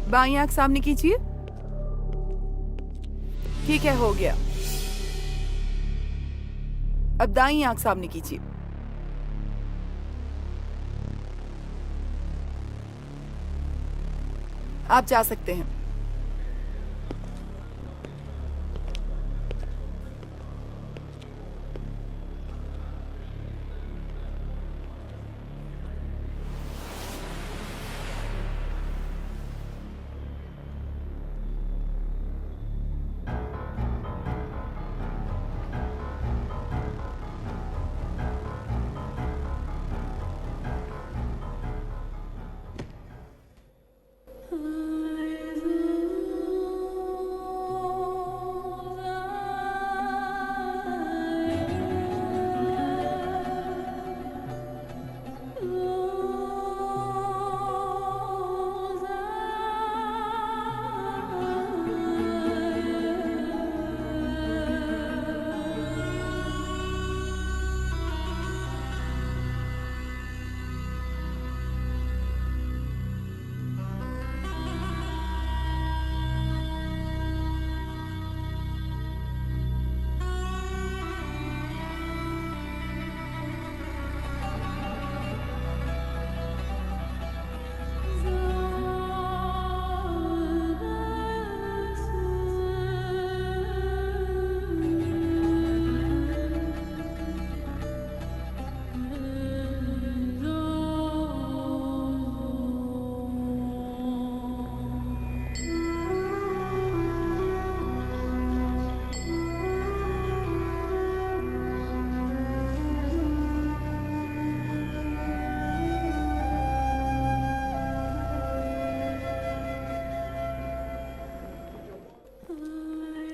बाईं आंख सामने कीजिए। ठीक है, हो गया। अब दाईं आंख सामने कीजिए। आप जा सकते हैं।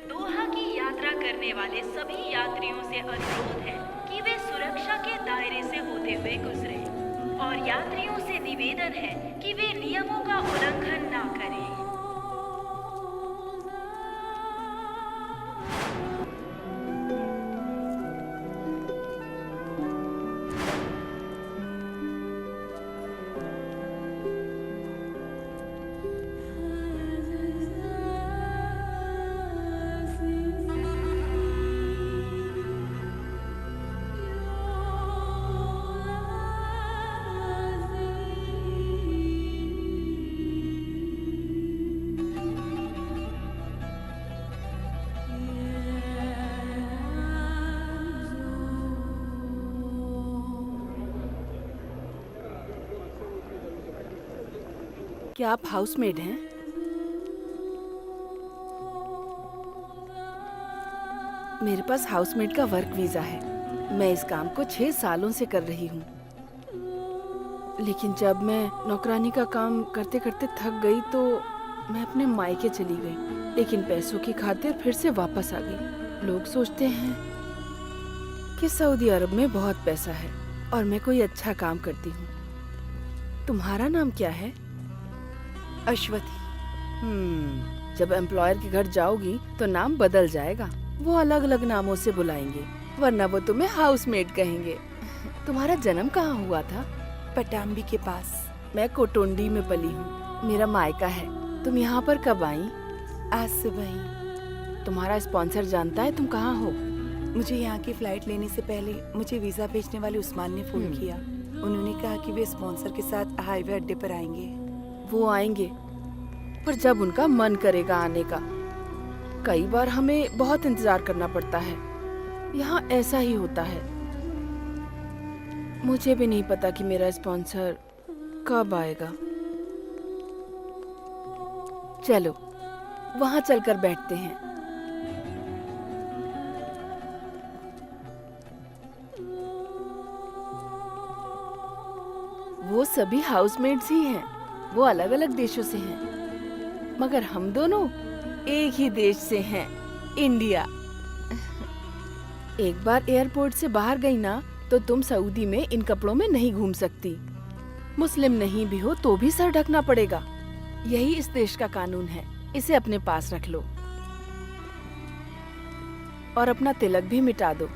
दोहा की यात्रा करने वाले सभी यात्रियों से अनुरोध है कि वे सुरक्षा के दायरे से होते हुए गुजरे और यात्रियों से निवेदन है कि वे नियमों का उल्लंघन ना करें। क्या आप हाउसमेड हैं? मेरे पास हाउसमेड का वर्क वीजा है। मैं इस काम को 6 सालों से कर रही हूँ। लेकिन जब मैं नौकरानी का काम करते करते थक गई तो मैं अपने मायके चली गई। लेकिन पैसों की खातिर फिर से वापस आ गई। लोग सोचते हैं कि सऊदी अरब में बहुत पैसा है और मैं कोई अच्छा काम करती हूँ। तुम्हारा नाम क्या है? अश्वथी। जब एम्प्लॉयर के घर जाओगी तो नाम बदल जाएगा। वो अलग अलग नामों से बुलाएंगे, वरना वो तुम्हें हाउसमेड कहेंगे। तुम्हारा जन्म कहाँ हुआ था? पटाम्बी के पास। मैं कोटुंडी में पली हूँ, मेरा मायका है। तुम यहाँ पर कब आई? आज सुबह ही। तुम्हारा स्पॉन्सर जानता है तुम कहाँ हो? मुझे यहाँ की फ्लाइट लेने से पहले मुझे वीजा भेजने वाले उस्मान ने फोन किया। उन्होंने कहा कि वे स्पॉन्सर के साथ हाईवे अड्डे पर आएंगे। वो आएंगे, पर जब उनका मन करेगा आने का। कई बार हमें बहुत इंतजार करना पड़ता है। यहाँ ऐसा ही होता है। मुझे भी नहीं पता कि मेरा स्पॉन्सर कब आएगा। चलो वहाँ चलकर बैठते हैं। वो सभी हाउसमेट्स ही हैं। वो अलग अलग देशों से हैं, मगर हम दोनों एक ही देश से हैं, इंडिया। एक बार एयरपोर्ट से बाहर गई ना तो तुम सऊदी में इन कपड़ों में नहीं घूम सकती। मुस्लिम नहीं भी हो तो भी सर ढकना पड़ेगा। यही इस देश का कानून है। इसे अपने पास रख लो और अपना तिलक भी मिटा दो।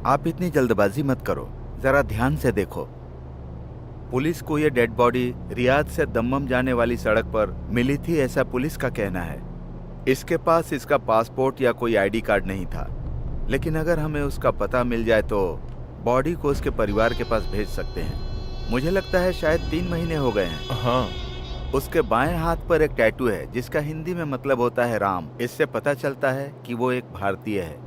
आप इतनी जल्दबाजी मत करो, जरा ध्यान से देखो। पुलिस को ये डेड बॉडी रियाद से दम्मम जाने वाली सड़क पर मिली थी, ऐसा पुलिस का कहना है। इसके पास इसका पासपोर्ट या कोई आईडी कार्ड नहीं था, लेकिन अगर हमें उसका पता मिल जाए तो बॉडी को उसके परिवार के पास भेज सकते हैं। मुझे लगता है शायद 3 महीने हो गए हैं। हाँ। उसके बाएं हाथ पर एक टैटू है जिसका हिंदी में मतलब होता है राम। इससे पता चलता है कि वो एक भारतीय है।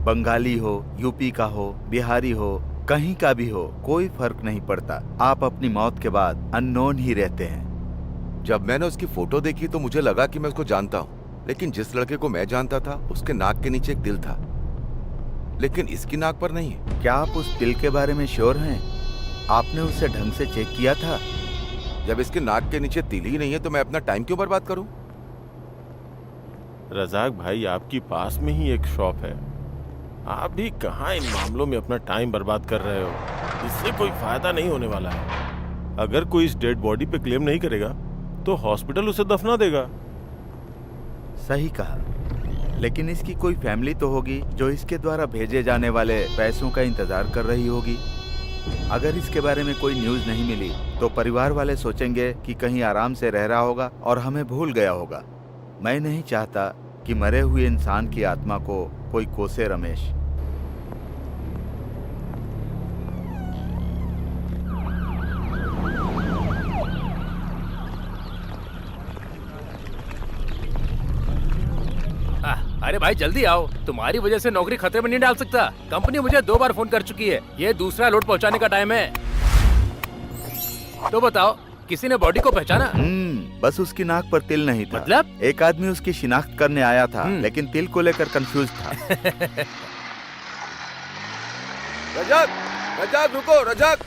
बंगाली हो, यूपी का हो, बिहारी हो, कहीं का भी हो, कोई फर्क नहीं पड़ता। आप अपनी मौत के बाद अननोन ही रहते हैं। जब मैंने उसकी फोटो देखी तो मुझे लगा कि मैं उसको जानता हूँ, लेकिन जिस लड़के को मैं जानता था उसके नाक के नीचे एक दिल था, लेकिन इसकी नाक पर नहीं है। क्या आप उस दिल के बारे में श्योर हैं? आपने उसे ढंग से चेक किया था? जब इसके नाक के नीचे तिल ही नहीं है तो मैं अपना टाइम क्यों बर्बाद करूं? रजाक भाई, आपकी पास में ही एक शॉप है, आप भी कहाँ इन मामलों में अपना टाइम बर्बाद कर रहे हो? इससे कोई फायदा नहीं होने वाला है। अगर कोई इस डेड बॉडी पे क्लेम नहीं करेगा तो हॉस्पिटल उसे दफना देगा। सही कहा, लेकिन इसकी कोई फैमिली तो होगी जो इसके द्वारा भेजे जाने वाले पैसों का इंतजार कर रही होगी। अगर इसके बारे में कोई न्यूज़ नहीं मिली तो परिवार वाले सोचेंगे कि कहीं आराम से रह रहा होगा और हमें भूल गया होगा। मैं नहीं चाहता कि मरे हुए इंसान की आत्मा को कोई कोसे। रमेश, अरे भाई जल्दी आओ, तुम्हारी वजह से नौकरी खतरे में नहीं डाल सकता। कंपनी मुझे 2 बार फोन कर चुकी है, ये दूसरा लोड पहुंचाने का टाइम है। तो बताओ, किसी ने बॉडी को पहचाना? बस उसकी नाक पर तिल नहीं था। मतलब? एक आदमी उसकी शिनाख्त करने आया था, लेकिन तिल को लेकर कंफ्यूज था। रजाक, रजाक रुको, रजाक।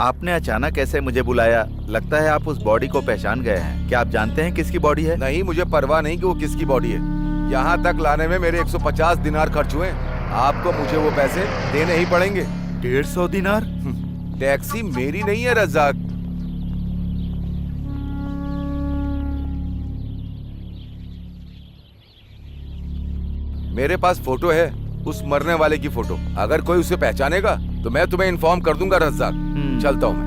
आपने अचानक ऐसे मुझे बुलाया, लगता है आप उस बॉडी को पहचान गए हैं। क्या आप जानते हैं किसकी बॉडी है? नहीं, मुझे परवाह नहीं कि वो किसकी बॉडी है। यहाँ तक लाने में मेरे 150 दिनार खर्च हुए। आपको मुझे वो पैसे देने ही पड़ेंगे। 150 दिनार? टैक्सी मेरी नहीं है रजाक। मेरे पास फोटो है, उस मरने वाले की फोटो। अगर कोई उसे पहचानेगा तो मैं तुम्हें इन्फॉर्म कर दूंगा रजाक। चलता हूँ मैं।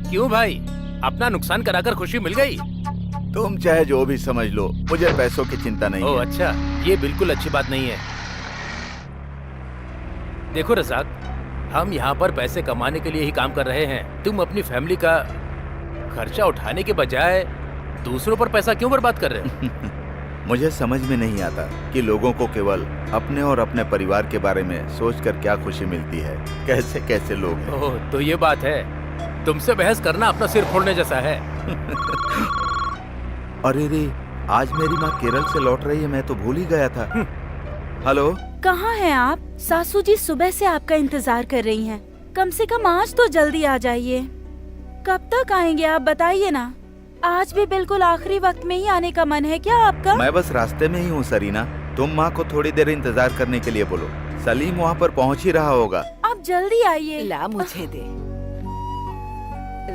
क्यों भाई, अपना नुकसान कराकर खुशी मिल गई? तुम चाहे जो भी समझ लो, मुझे पैसों की चिंता नहीं ओह है। अच्छा, ये बिल्कुल अच्छी बात नहीं है। देखो रजाक, हम यहाँ पर पैसे कमाने के लिए ही काम कर रहे हैं। तुम अपनी फैमिली का खर्चा उठाने के बजाय दूसरों पर पैसा क्यों बर्बाद कर रहे हो? मुझे समझ में नहीं आता कि लोगों को केवल अपने और अपने परिवार के बारे में सोचकर क्या खुशी मिलती है। कैसे कैसे लोग हैं। ओह, तो ये बात है। तुमसे बहस करना अपना सिर फोड़ने जैसा है। अरे रे, आज मेरी माँ केरल से लौट रही है, मैं तो भूल ही गया था। हेलो, कहाँ हैं आप? सासू जी सुबह से आपका इंतजार कर रही हैं। कम से कम आज तो जल्दी आ जाइए। कब तक आएंगे आप बताइए ना। आज भी बिल्कुल आखिरी वक्त में ही आने का मन है क्या आपका? मैं बस रास्ते में ही हूँ सरीना। तुम माँ को थोड़ी देर इंतजार करने के लिए बोलो, सलीम वहाँ पर पहुँच ही रहा होगा। आप जल्दी आइए। ला मुझे दे।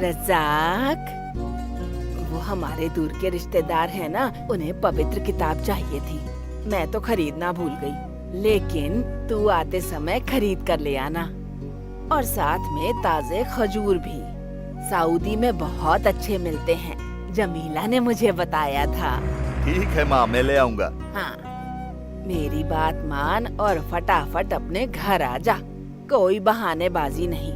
रजाक, वो हमारे दूर के रिश्तेदार हैं ना, उन्हें पवित्र किताब चाहिए थी। मैं तो खरीदना भूल गई, लेकिन तू आते समय खरीद कर ले आना। और साथ में ताजे खजूर भी, सऊदी में बहुत अच्छे मिलते हैं। जमीला ने मुझे बताया था। ठीक है माँ, मैं ले आऊंगा। हाँ, मेरी बात मान और फटाफट अपने घर आ जा। कोई बहानेबाजी नहीं।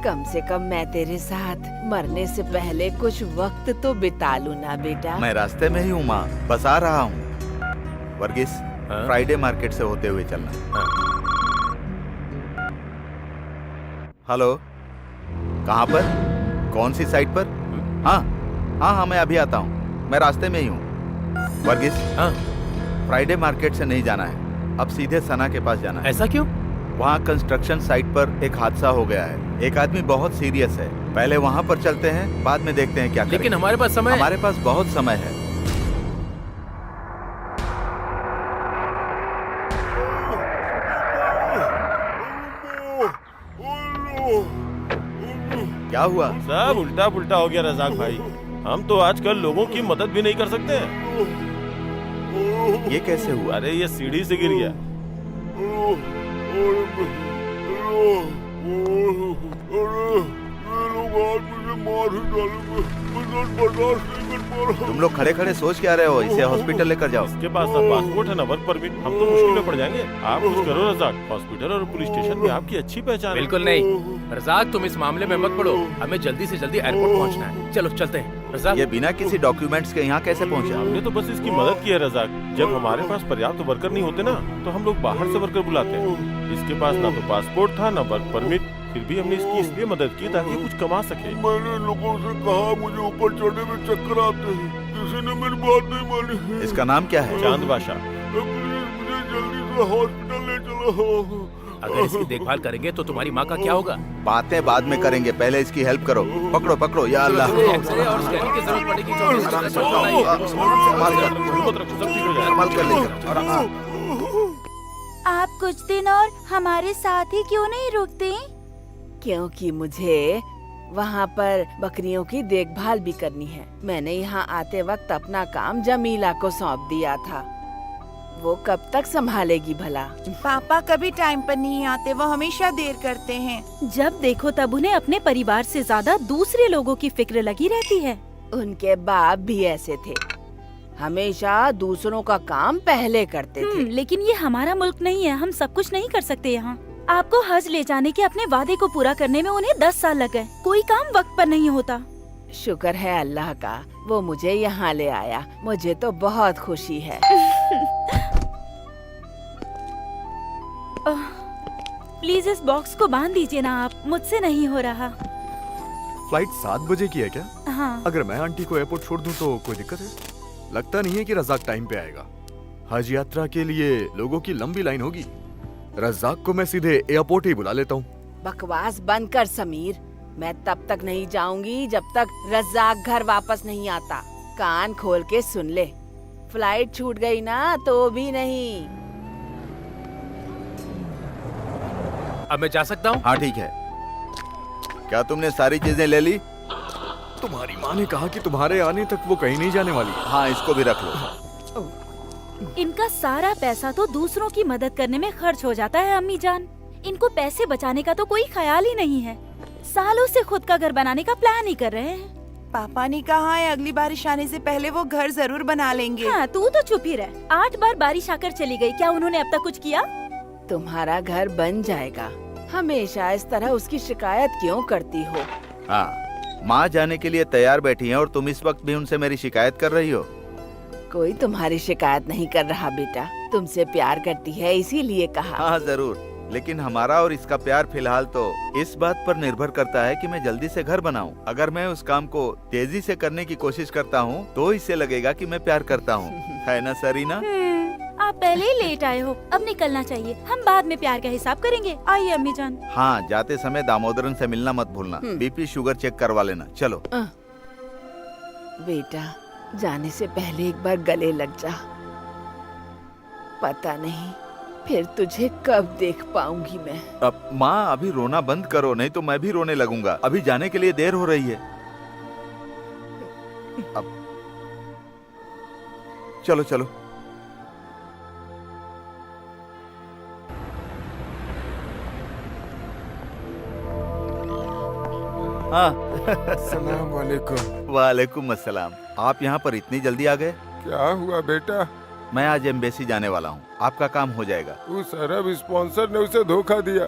कम से कम मैं तेरे साथ मरने से पहले कुछ वक्त तो बिता लूं ना बेटा। मैं रास्ते में ही हूँ माँ, बस आ रहा हूँ। वर्गीस, फ्राइडे मार्केट से होते हुए चलना। हेलो, कहाँ पर? कौन सी साइड पर? हाँ हाँ हाँ, मैं अभी आता हूँ, मैं रास्ते में ही हूँ। वर्गीस, हाँ, फ्राइडे मार्केट से नहीं जाना है, अब सीधे सना के पास जाना है। ऐसा क्यों? वहाँ कंस्ट्रक्शन साइट पर एक हादसा हो गया है। एक आदमी बहुत सीरियस है। पहले वहाँ पर चलते हैं, बाद में देखते हैं क्या करें। लेकिन हमारे पास समय है। हमारे पास बहुत समय है। क्या हुआ? सब उल्टा पुल्टा हो गया रजाक भाई। हम तो आजकल लोगों की मदद भी नहीं कर सकते हैं। ये कैसे हुआ? अरे ये सीढ़ी से गिर गया। तुम लोग खड़े खड़े सोच क्या रहे हो? इसे हॉस्पिटल लेकर जाओ। इसके पास ना पासपोर्ट है ना वर्क परमिट, हम तो मुश्किल में पड़ जाएंगे। आप कुछ करो रजाक, हॉस्पिटल और पुलिस स्टेशन में आपकी अच्छी पहचान है। बिल्कुल नहीं रजाक, तुम इस मामले में मत पड़ो, हमें जल्दी से जल्दी एयरपोर्ट पहुंचना है। चलो चलते हैं रजाक। ये बिना किसी डॉक्यूमेंट्स के यहाँ कैसे पहुँचा? हमने तो बस इसकी मदद की है रजाक। जब हमारे पास पर्याप्त वर्कर नहीं होते ना, तो हम लोग बाहर से वर्कर बुलाते हैं। इसके पास ना तो पासपोर्ट था ना वर्क परमिट, फिर भी हमने इसकी इसलिए मदद की ताकि कुछ कमा सके। मैंने लोगों से कहा मुझे ऊपर चढ़ने में चक्कर आते हैं, किसी ने मेरी बात नहीं मानी। इसका नाम क्या है? चांद बादशाह। प्लीज मुझे जल्दी से हॉस्पिटल ले चलो। अगर इसकी देखभाल करेंगे तो तुम्हारी माँ का क्या होगा? बातें बाद में करेंगे, पहले इसकी हेल्प करो। पकड़ो पकड़ो, या अल्लाह। एक्सरे और स्कैनिंग की जरूरत पड़ेगी तो हमें आराम से इसको उठाओ। बताइए। संभाल कर, हिम्मत रखो, सब ठीक हो जाएगा। संभाल कर लेकर। और आप कुछ दिन और हमारे साथ ही क्यों नहीं रुकते? क्योंकि मुझे वहाँ पर बकरियों की देखभाल भी करनी है। मैंने यहाँ आते वक्त अपना काम जमीला को सौंप दिया था। वो कब तक संभालेगी भला? पापा कभी टाइम पर नहीं आते, वो हमेशा देर करते हैं। जब देखो तब उन्हें अपने परिवार से ज्यादा दूसरे लोगों की फिक्र लगी रहती है। उनके बाप भी ऐसे थे, हमेशा दूसरों का काम पहले करते थे। लेकिन ये हमारा मुल्क नहीं है, हम सब कुछ नहीं कर सकते यहाँ। आपको हज ले जाने के अपने वादे को पूरा करने में उन्हें 10 साल लग गए। कोई काम वक्त पर नहीं होता। शुक्र है अल्लाह का, वो मुझे यहाँ ले आया। मुझे तो बहुत खुशी है। प्लीज इस बॉक्स को बांध दीजिए ना आप, मुझसे नहीं हो रहा। फ्लाइट 7 बजे की है क्या? हाँ। अगर मैं आंटी को एयरपोर्ट छोड़ दूं तो कोई दिक्कत है? लगता नहीं है कि रजाक टाइम पे आएगा। हज यात्रा के लिए लोगों की लंबी लाइन होगी। रजाक को मैं सीधे एयरपोर्ट ही बुला लेता हूँ। बकवास बंद कर समीर, मैं तब तक नहीं जाऊंगी जब तक रज़ाक घर वापस नहीं आता। कान खोल के सुन ले, फ्लाइट छूट गई ना तो भी नहीं। अब मैं जा सकता हूँ? हाँ ठीक है। क्या तुमने सारी चीजें ले ली? तुम्हारी माँ ने कहा कि तुम्हारे आने तक वो कहीं नहीं जाने वाली। हाँ, इसको भी रख लो। इनका सारा पैसा तो दूसरों की मदद करने में खर्च हो जाता है अम्मी जान। इनको पैसे बचाने का तो कोई ख्याल ही नहीं है। सालों से खुद का घर बनाने का प्लान ही कर रहे हैं। पापा ने कहा है अगली बारिश आने से पहले वो घर जरूर बना लेंगे। हाँ, तू तो चुप ही रह। 8 बार बारिश आकर चली गई, क्या उन्होंने अब तक कुछ किया? तुम्हारा घर बन जाएगा। हमेशा इस तरह उसकी शिकायत क्यों करती हो? हाँ, माँ जाने के लिए तैयार बैठी हैं और तुम इस वक्त भी उनसे मेरी शिकायत कर रही हो। कोई तुम्हारी शिकायत नहीं कर रहा बेटा, तुमसे प्यार करती है इसीलिए कहा। हाँ जरूर, लेकिन हमारा और इसका प्यार फिलहाल तो इस बात पर निर्भर करता है कि मैं जल्दी से घर बनाऊं। अगर मैं उस काम को तेजी से करने की कोशिश करता हूं, तो इससे लगेगा कि मैं प्यार करता हूं। है ना सरीना? आप पहले ही लेट आए हो, अब निकलना चाहिए। हम बाद में प्यार का हिसाब करेंगे। आइए अम्मी जान। हाँ, जाते समय दामोदरन से मिलना मत भूलना। बीपी शुगर चेक करवा लेना। चलो। बेटा, जाने से पहले एक बार गले लग जा। पता नहीं फिर तुझे कब देख पाऊंगी मैं। अब माँ, अभी रोना बंद करो, नहीं तो मैं भी रोने लगूंगा। अभी जाने के लिए देर हो रही है। अब चलो चलो। हाँ। अस्सलाम वालेकुम। वालेकुम अस्सलाम। आप यहाँ पर इतनी जल्दी आ गए? क्या हुआ बेटा? मैं आज एम्बेसी जाने वाला हूँ, आपका काम हो जाएगा। उस अरब स्पॉन्सर ने उसे धोखा दिया।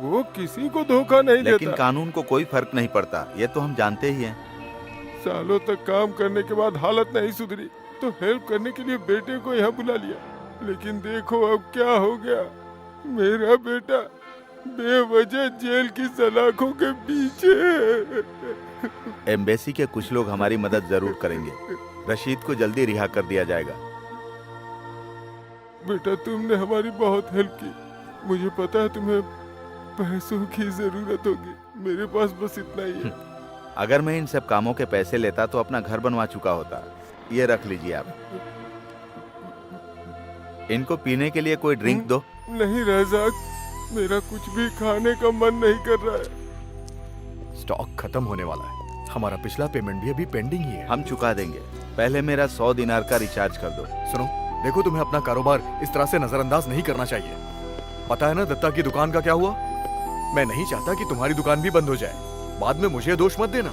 वो किसी को धोखा नहीं देता। लेकिन कानून को कोई फर्क नहीं पड़ता, ये तो हम जानते ही हैं। सालों तक काम करने के बाद हालत नहीं सुधरी तो हेल्प करने के लिए बेटे को यहाँ बुला लिया। लेकिन देखो अब क्या हो गया। मेरा बेटा बेवजह जेल की सलाखों के पीछे। एम्बेसी के कुछ लोग हमारी मदद जरूर करेंगे। रशीद को जल्दी रिहा कर दिया जाएगा। बेटा, तुमने हमारी बहुत हेल्प की। मुझे पता है तुम्हें पैसों की जरूरत होगी। मेरे पास बस इतना ही है। अगर मैं इन सब कामों के पैसे लेता तो अपना घर बनवा चुका होता। ये रख लीजिए आप। इनको पीने के लिए कोई ड्रिंक दो। नहीं रज़ाक, मेरा कुछ भी खाने का मन नहीं कर रहा है। स्टॉक खत्म होने वाला है। हमारा पिछला पेमेंट भी अभी पेंडिंग ही है। हम चुका देंगे। पहले मेरा 100 दिनार का रिचार्ज कर दो। सुनो, देखो, तुम्हें अपना कारोबार इस तरह से नजरअंदाज नहीं करना चाहिए। पता है ना दत्ता की दुकान का क्या हुआ? मैं नहीं चाहता कि तुम्हारी दुकान भी बंद हो जाए। बाद में मुझे दोष मत देना।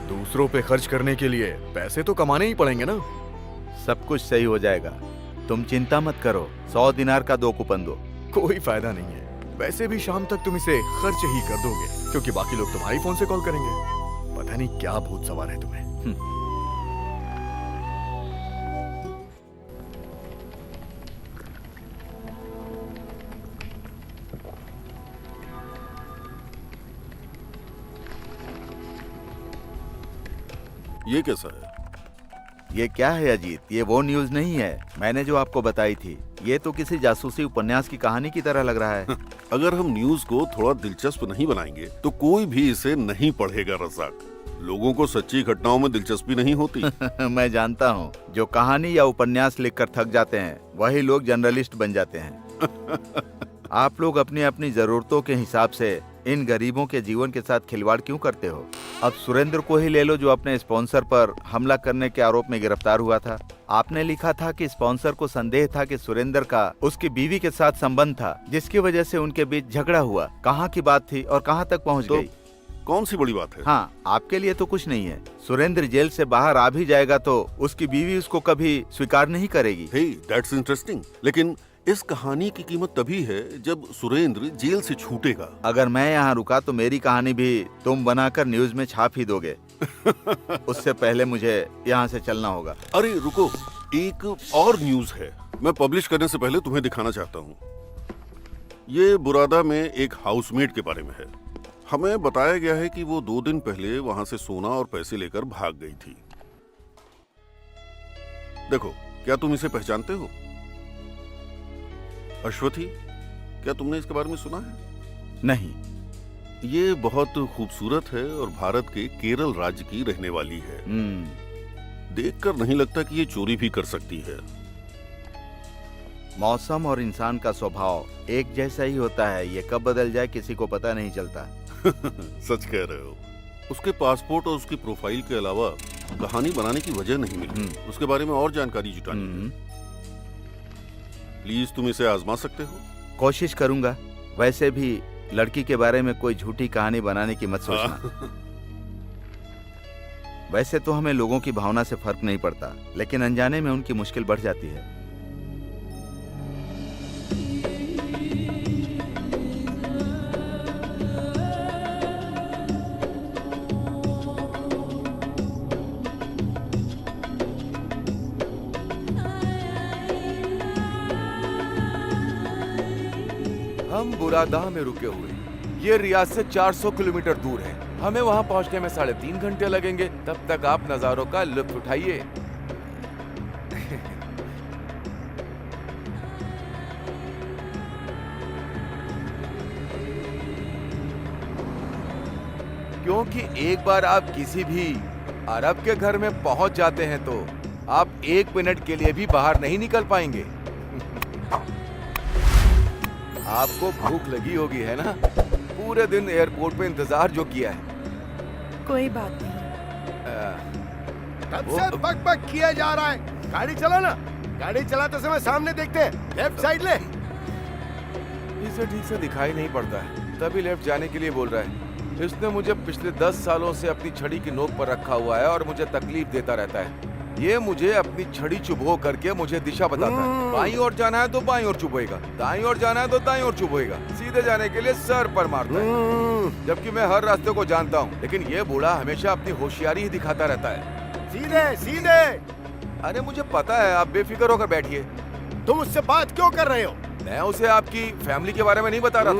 दूसरों पे खर्च करने के लिए पैसे तो कमाने ही पड़ेंगे ना। सब कुछ सही हो जाएगा, तुम चिंता मत करो। 100 दिनार का 2 कूपन दो। कोई फायदा नहीं है। वैसे भी शाम तक तुम इसे खर्च ही कर दोगे, क्योंकि बाकी लोग तुम्हारी फोन से कॉल करेंगे। पता नहीं क्या भूत सवार है तुम्हें। ये कैसा है? ये क्या है अजीत? ये वो न्यूज़ नहीं है मैंने जो आपको बताई थी। ये तो किसी जासूसी उपन्यास की कहानी की तरह लग रहा है। अगर हम न्यूज को थोड़ा दिलचस्प नहीं बनाएंगे तो कोई भी इसे नहीं पढ़ेगा रज़ाक। लोगों को सच्ची घटनाओं में दिलचस्पी नहीं होती। मैं जानता हूँ, जो कहानी या उपन्यास लिखकर थक जाते हैं वही लोग जर्नलिस्ट बन जाते हैं। आप लोग अपनी अपनी जरूरतों के हिसाब से इन गरीबों के जीवन के साथ खिलवाड़ क्यों करते हो? अब सुरेंद्र को ही ले लो, जो अपने स्पॉन्सर पर हमला करने के आरोप में गिरफ्तार हुआ था। आपने लिखा था कि स्पॉन्सर को संदेह था कि सुरेंद्र का उसकी बीवी के साथ संबंध था, जिसकी वजह से उनके बीच झगड़ा हुआ। कहाँ की बात थी और कहाँ तक पहुँच गई? कौन सी बड़ी बात है? हाँ, आपके लिए तो कुछ नहीं है। सुरेंद्र जेल से बाहर आ भी जाएगा तो उसकी बीवी उसको कभी स्वीकार नहीं करेगी। हे, दैट्स इंटरेस्टिंग। लेकिन इस कहानी की कीमत तभी है जब सुरेंद्र जेल से छूटेगा। अगर मैं यहाँ रुका तो मेरी कहानी भी तुम बनाकर न्यूज में छाप ही दोगे। उससे पहले मुझे यहाँ से चलना होगा। अरे रुको, एक और न्यूज है, मैं पब्लिश करने से पहले तुम्हें दिखाना चाहता हूँ। ये बुरादा में एक हाउसमेट के बारे में है। हमें बताया गया है कि वो 2 दिन पहले वहां से सोना और पैसे लेकर भाग गई थी। देखो, क्या तुम इसे पहचानते हो? अश्वथी, क्या तुमने इसके बारे में सुना है? नहीं। ये बहुत खूबसूरत है और भारत के केरल राज्य की रहने वाली है। देखकर नहीं लगता कि ये चोरी भी कर सकती है। मौसम और इंसान का स्वभाव एक जैसा ही होता है, ये कब बदल जाए किसी को पता नहीं चलता। सच कह रहे हो। उसके पासपोर्ट और उसकी प्रोफाइल के अलावा कहानी बनाने की वजह नहीं मिली। उसके बारे में और जानकारी जुटानी है। प्लीज तुम इसे आजमा सकते हो? कोशिश करूंगा। वैसे भी लड़की के बारे में कोई झूठी कहानी बनाने की मत सोचना। वैसे तो हमें लोगों की भावना से फर्क नहीं पड़ता, लेकिन अनजाने में उनकी मुश्किल बढ़ जाती है। हम बुरादा में रुके हुए। ये रियाद से 400 किलोमीटर दूर है। हमें वहां पहुंचने में 3.5 घंटे लगेंगे। तब तक आप नजारों का लुत्फ उठाइए। क्योंकि एक बार आप किसी भी अरब के घर में पहुंच जाते हैं तो आप 1 मिनट के लिए भी बाहर नहीं निकल पाएंगे। आपको भूख लगी होगी, है ना? पूरे दिन एयरपोर्ट पे इंतजार जो किया है। कोई बात नहीं। कब से बक किया जा रहा है? गाड़ी चला ना। गाड़ी चलाते समय सामने देखते हैं, लेफ्ट साइड ले। इसे ठीक से दिखाई नहीं पड़ता है, तभी लेफ्ट जाने के लिए बोल रहा है। इसने मुझे पिछले 10 सालों से अपनी छड़ी की नोक पर रखा हुआ है और मुझे तकलीफ देता रहता है। ये मुझे अपनी छड़ी चुभो करके मुझे दिशा बताता है। बाईं ओर जाना है तो बाईं ओर चुभोएगा, दाईं ओर जाना है तो दाईं ओर चुभोएगा। सीधे जाने के लिए सर पर मारता है, जबकि मैं हर रास्ते को जानता हूँ। लेकिन ये बूढ़ा हमेशा अपनी होशियारी ही दिखाता रहता है। सीधे सीधे। अरे मुझे पता है, आप बेफिक्र होकर बैठिए। तुम उससे बात क्यों कर रहे हो? मैं उसे आपकी फैमिली के बारे में नहीं बता रहा था।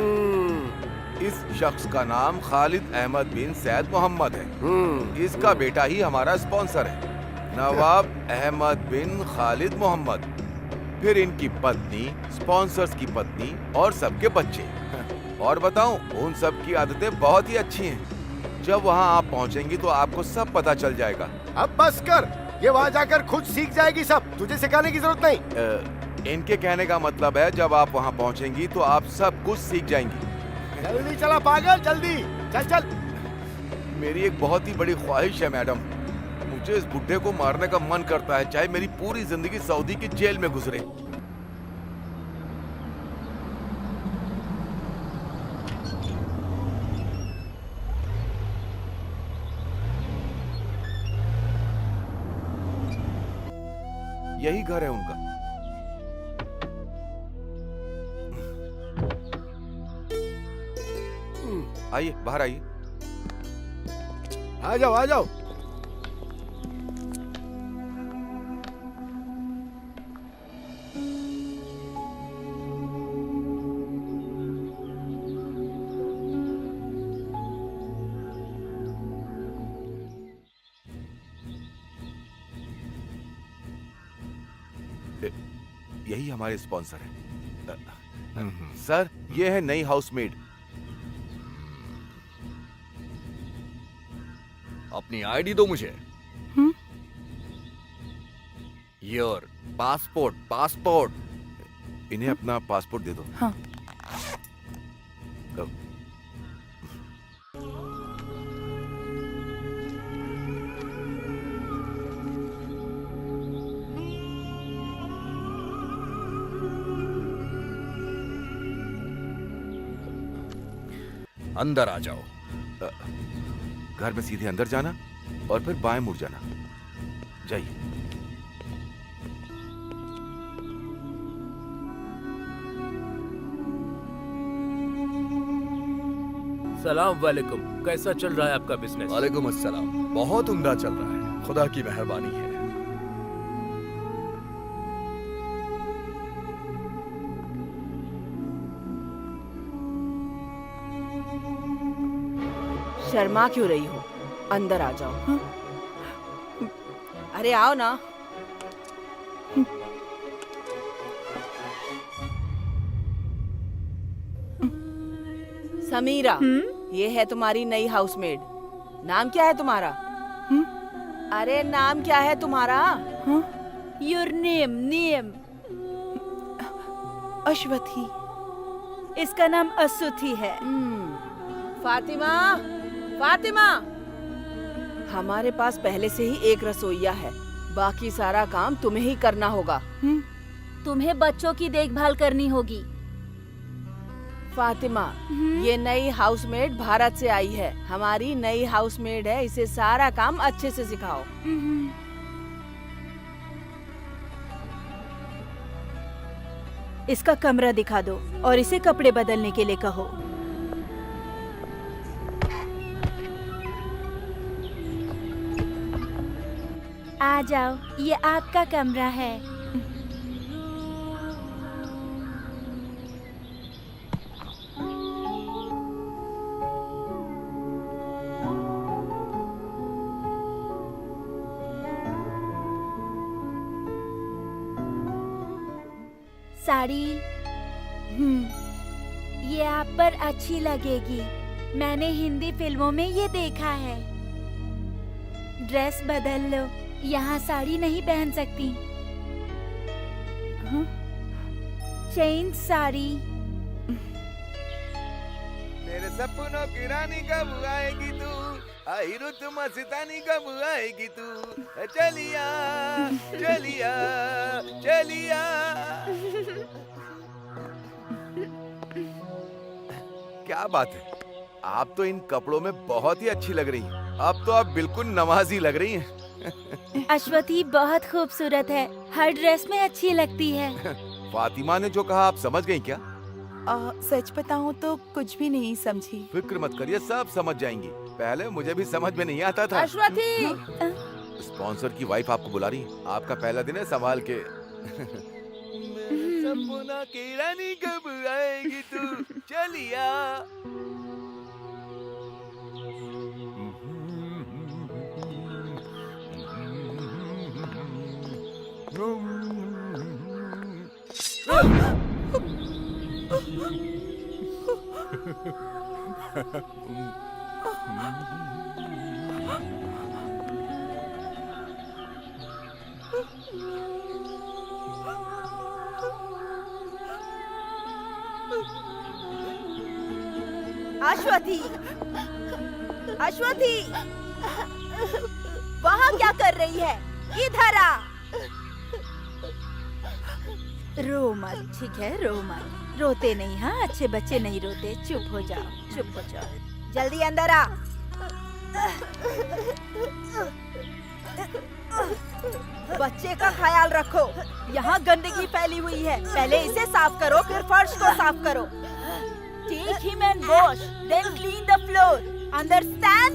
इस शख्स का नाम खालिद अहमद बिन सैद मोहम्मद है। इसका बेटा ही हमारा स्पॉन्सर है, नवाब अहमद बिन खालिद मोहम्मद। फिर इनकी पत्नी, स्पॉन्सर्स की पत्नी और सबके बच्चे। और बताऊं, उन सब की आदतें बहुत ही अच्छी हैं। जब वहां आप पहुंचेंगी तो आपको सब पता चल जाएगा। अब बस कर, ये वहाँ जाकर खुद सीख जाएगी सब, तुझे सिखाने की जरूरत नहीं। इनके कहने का मतलब है जब आप वहां पहुंचेंगी तो आप सब कुछ सीख जाएंगी। जल्दी चला पागल, जल्दी चल चल। मेरी एक बहुत ही बड़ी ख्वाहिश है मैडम, मुझे इस बुड्ढे को मारने का मन करता है, चाहे मेरी पूरी जिंदगी सऊदी की जेल में गुजरे। यही घर है उनका। आइए, बाहर आइए। आ जाओ आ जाओ। यही हमारे स्पॉन्सर है। सर, ये है नई हाउसमेड। अपनी आईडी दो मुझे। Your passport. इन्हें अपना पासपोर्ट दे दो। हाँ। लो। अंदर आ जाओ। घर में सीधे अंदर जाना और फिर बाएं मुड़ जाना। जाइए। सलाम वालेकुम। कैसा चल रहा है आपका बिजनेस? वालेकुम अस्सलाम। बहुत उम्दा चल रहा है, खुदा की मेहरबानी है। शर्मा क्यों रही हो? अंदर आ जाओ। अरे आओ ना। समीरा, ये है तुम्हारी नई हाउसमेड। नाम क्या है तुम्हारा? अरे नाम क्या है तुम्हारा? Your name. अश्वथी। इसका नाम असुथी है। फातिमा, फातिमा, हमारे पास पहले से ही एक रसोइया है, बाकी सारा काम तुम्हें ही करना होगा। तुम्हें बच्चों की देखभाल करनी होगी। फातिमा, ये नई हाउसमेड भारत से आई है, हमारी नई हाउसमेड है, इसे सारा काम अच्छे से सिखाओ। इसका कमरा दिखा दो और इसे कपड़े बदलने के लिए कहो। आ जाओ, ये आपका कमरा है। साड़ी ये आप पर अच्छी लगेगी। मैंने हिंदी फिल्मों में ये देखा है। ड्रेस बदल लो, यहाँ साड़ी नहीं पहन सकती। चेन साड़ी। मेरे सपनों की रानी कब आएगी तू, आई रुत मस्तानी कब आएगी तू, चलिया चलिया चलिया। क्या बात है, आप तो इन कपड़ों में बहुत ही अच्छी लग रही हैं। अब तो आप बिल्कुल नमाजी लग रही हैं। अश्वथी बहुत खूबसूरत है, हर ड्रेस में अच्छी लगती है। फातिमा ने जो कहा आप समझ गई क्या? सच बताऊं तो कुछ भी नहीं समझी। फिक्र मत करिए, सब समझ जाएंगी। पहले मुझे भी समझ में नहीं आता था। अश्वथी, स्पॉन्सर की वाइफ आपको बुला रही है। आपका पहला दिन है, संभाल के। सपना की रानी कब आएगी तू, चलिया। अश्वथी, अश्वथी, वहाँ यहाँ क्या कर रही है? इधर आ। रो मत, ठीक है, रो मत। रोते नहीं, हाँ, अच्छे बच्चे नहीं रोते। चुप हो जाओ, चुप हो जाओ। जल्दी अंदर आ। बच्चे का ख्याल रखो, यहाँ गंदगी फैली हुई है। पहले इसे साफ करो, फिर फर्श को साफ करो। Take him and wash, then clean the floor. Understand?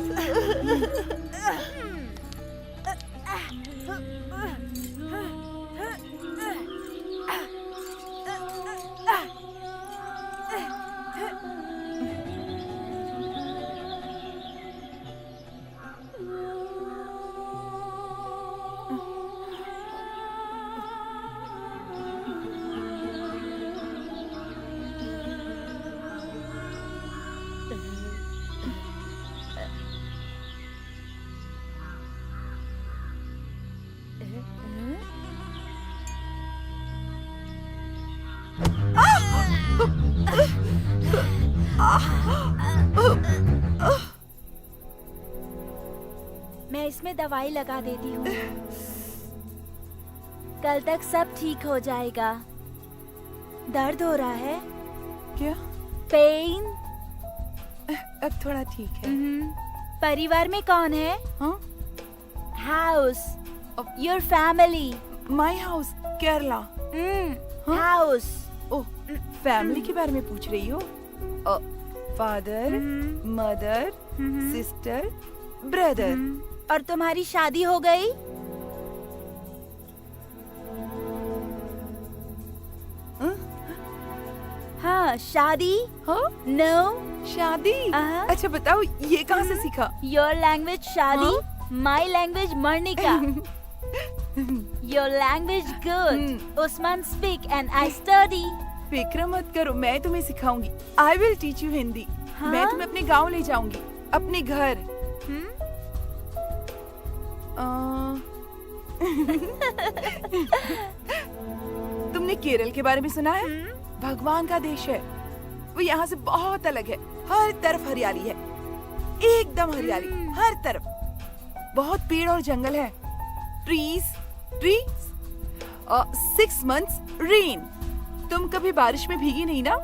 मैं इसमें दवाई लगा देती हूँ। कल तक सब ठीक हो जाएगा। दर्द हो रहा है? क्या? पेन? अब थोड़ा ठीक है। परिवार में कौन है? हाँ? House, your family. My house, Kerala. House. Oh, family के बारे में पूछ रही हो? Father, mother, sister, brother. और तुम्हारी शादी हो गई? हाँ, शादी? हाँ? नो। शादी? अच्छा बताओ, ये कहाँ से सीखा? योर लैंग्वेज शादी, माई लैंग्वेज मर्निका। Your language good. Usman speak and I study. फिक्र मत करो, मैं तुम्हें सिखाऊंगी। I will teach you Hindi. मैं तुम्हें अपने गांव ले जाऊंगी, अपने घर। तुमने केरल के बारे में सुना है? भगवान का देश है। वो यहाँ से बहुत अलग है। हर तरफ हरियाली है, एकदम हरियाली, हर तरफ। बहुत पेड़ और जंगल है। Trees, trees. 6 months rain. तुम कभी बारिश में भीगी नहीं ना?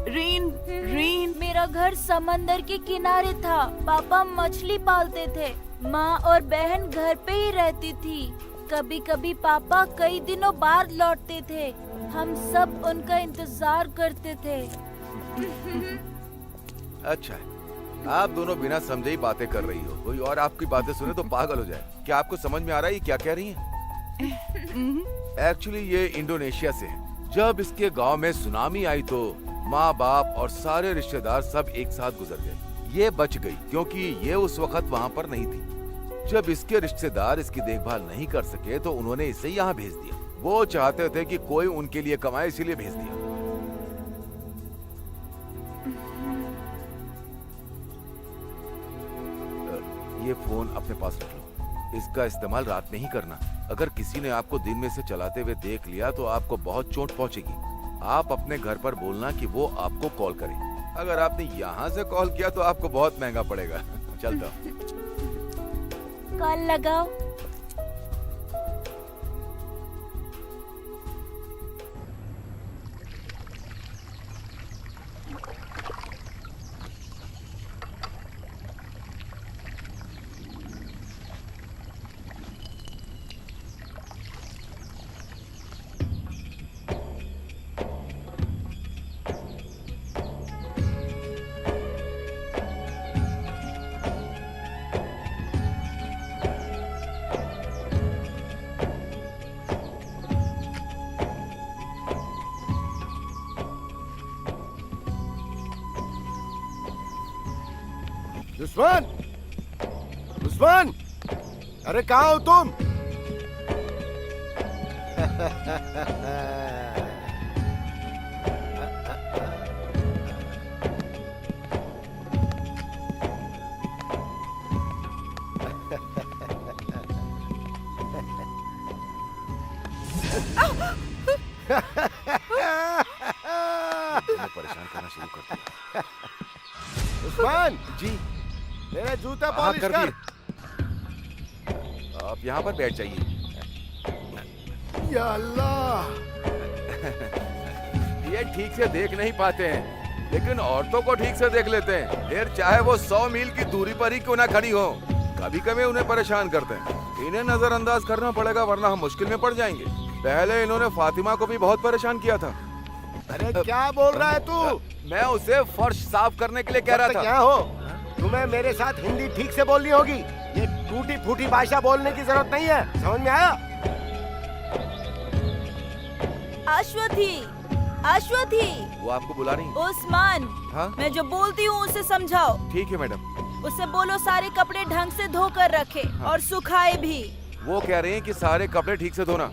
Rain, rain. मेरा घर समंदर के किनारे था। पापा मछली पालते थे। माँ और बहन घर पे ही रहती थी। कभी कभी पापा कई दिनों बाद लौटते थे। हम सब उनका इंतजार करते थे। अच्छा, आप दोनों बिना समझे ही बातें कर रही हो। कोई और आपकी बातें सुने तो पागल हो जाए। क्या आपको समझ में आ रहा है ये क्या कह रही हैं? एक्चुअली ये इंडोनेशिया से है। जब इसके गांव में सुनामी आई तो माँ बाप और सारे रिश्तेदार सब एक साथ गुजर गए। ये बच गई क्योंकि ये उस वक्त वहाँ पर नहीं थी। जब इसके रिश्तेदार इसकी देखभाल नहीं कर सके तो उन्होंने इसे यहाँ भेज दिया। वो चाहते थे कि कोई उनके लिए कमाए, इसीलिए भेज दिया। ये फोन अपने पास रख लो। इसका इस्तेमाल रात में ही करना। अगर किसी ने आपको दिन में से चलाते हुए देख लिया तो आपको बहुत चोट पहुंचेगी। आप अपने घर पर बोलना कि वो आपको कॉल करे। अगर आपने यहाँ से कॉल किया तो आपको बहुत महंगा पड़ेगा। चलता हूँ। कॉल लगाओ। उस्मान, उस्मान, अरे कहाँ हो तुम? परेशान करना शुरू कर दिया। उस्मान जी, मेरा जूता हाँ, पॉलिश कर कर। आप यहाँ पर बैठ जाइए। या अल्लाह, ये ठीक से देख नहीं पाते हैं, लेकिन औरतों को ठीक से देख लेते हैं, फिर चाहे वो 100 मील की दूरी पर ही क्यों ना खड़ी हो। कभी कभी उन्हें परेशान करते हैं, इन्हें नजरअंदाज करना पड़ेगा वरना हम मुश्किल में पड़ जाएंगे। पहले इन्होंने फातिमा को भी बहुत परेशान किया था। अरे क्या बोल रहा है तू? मैं उसे फर्श साफ करने के लिए कह रहा था। क्या हो, तुम्हें मेरे साथ हिंदी ठीक से बोलनी होगी, ये टूटी फूटी भाषा बोलने की जरूरत नहीं है, समझ में आया? अश्वथी, अश्वथी, वो आपको बुला रही है। उस्मान, हाँ? मैं जो बोलती हूँ उसे समझाओ। ठीक है मैडम। उसे बोलो सारे कपड़े ढंग से धो कर रखे और सुखाए भी। वो कह रहे हैं कि सारे कपड़े ठीक से धोना।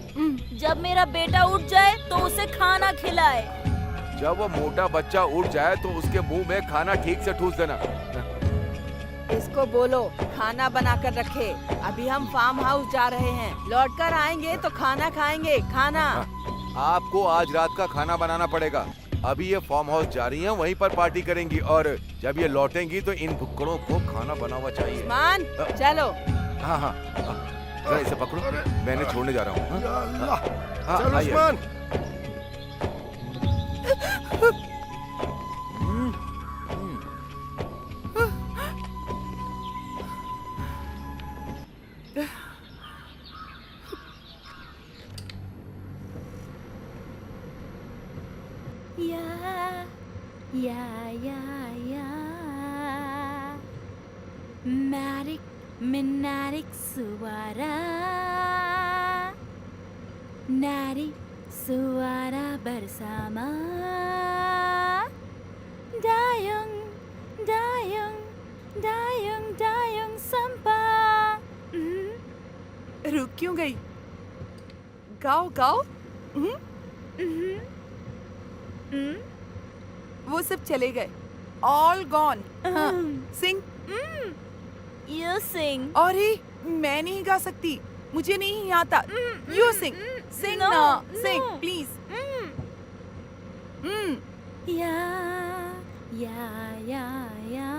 जब मेरा बेटा उठ जाए तो उसे खाना खिलाए। जब वो मोटा बच्चा उठ जाए तो उसके मुंह में खाना ठीक से ठूस देना। इसको बोलो खाना बना कर रखे। अभी हम फार्म हाउस जा रहे हैं, लौट कर आएंगे तो खाना खाएंगे। खाना आपको आज रात का खाना बनाना पड़ेगा। अभी ये फार्म हाउस जा रही हैं, वहीं पर पार्टी करेंगी और जब ये लौटेंगी तो इन भुक्कड़ों को खाना बना हुआ चाहिए। उस्मान, चलो। हाँ हाँ, जरा इसे पकड़ो, मैं इन्हें छोड़ने जा रहा हूँ। या अल्लाह, हाँ, चल आइए। Usman. Marik, menarik suara, nari suara bersama, dayung, dayung, dayung, dayung sampah. रुक क्यों गई? गाओ गाओ। वो सब चले गए, all gone. Sing. You sing. और ही मैं नहीं गा सकती, मुझे नहीं आता। यू सिंग, सिंग No, ना, no. Sing please. Ya, ya, ya, ya.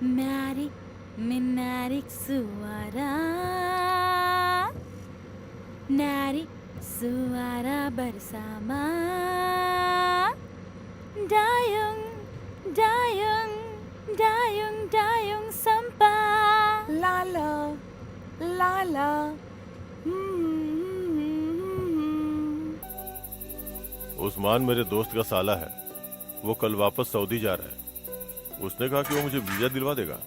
Menarik, menarik suara, nari suara bersama, dayung, dayung, dayung, dayung sampah. लाला लाला। उस्मान मेरे दोस्त का साला है, वो कल वापस सऊदी जा रहा है। उसने कहा कि वो मुझे वीजा दिलवा देगा।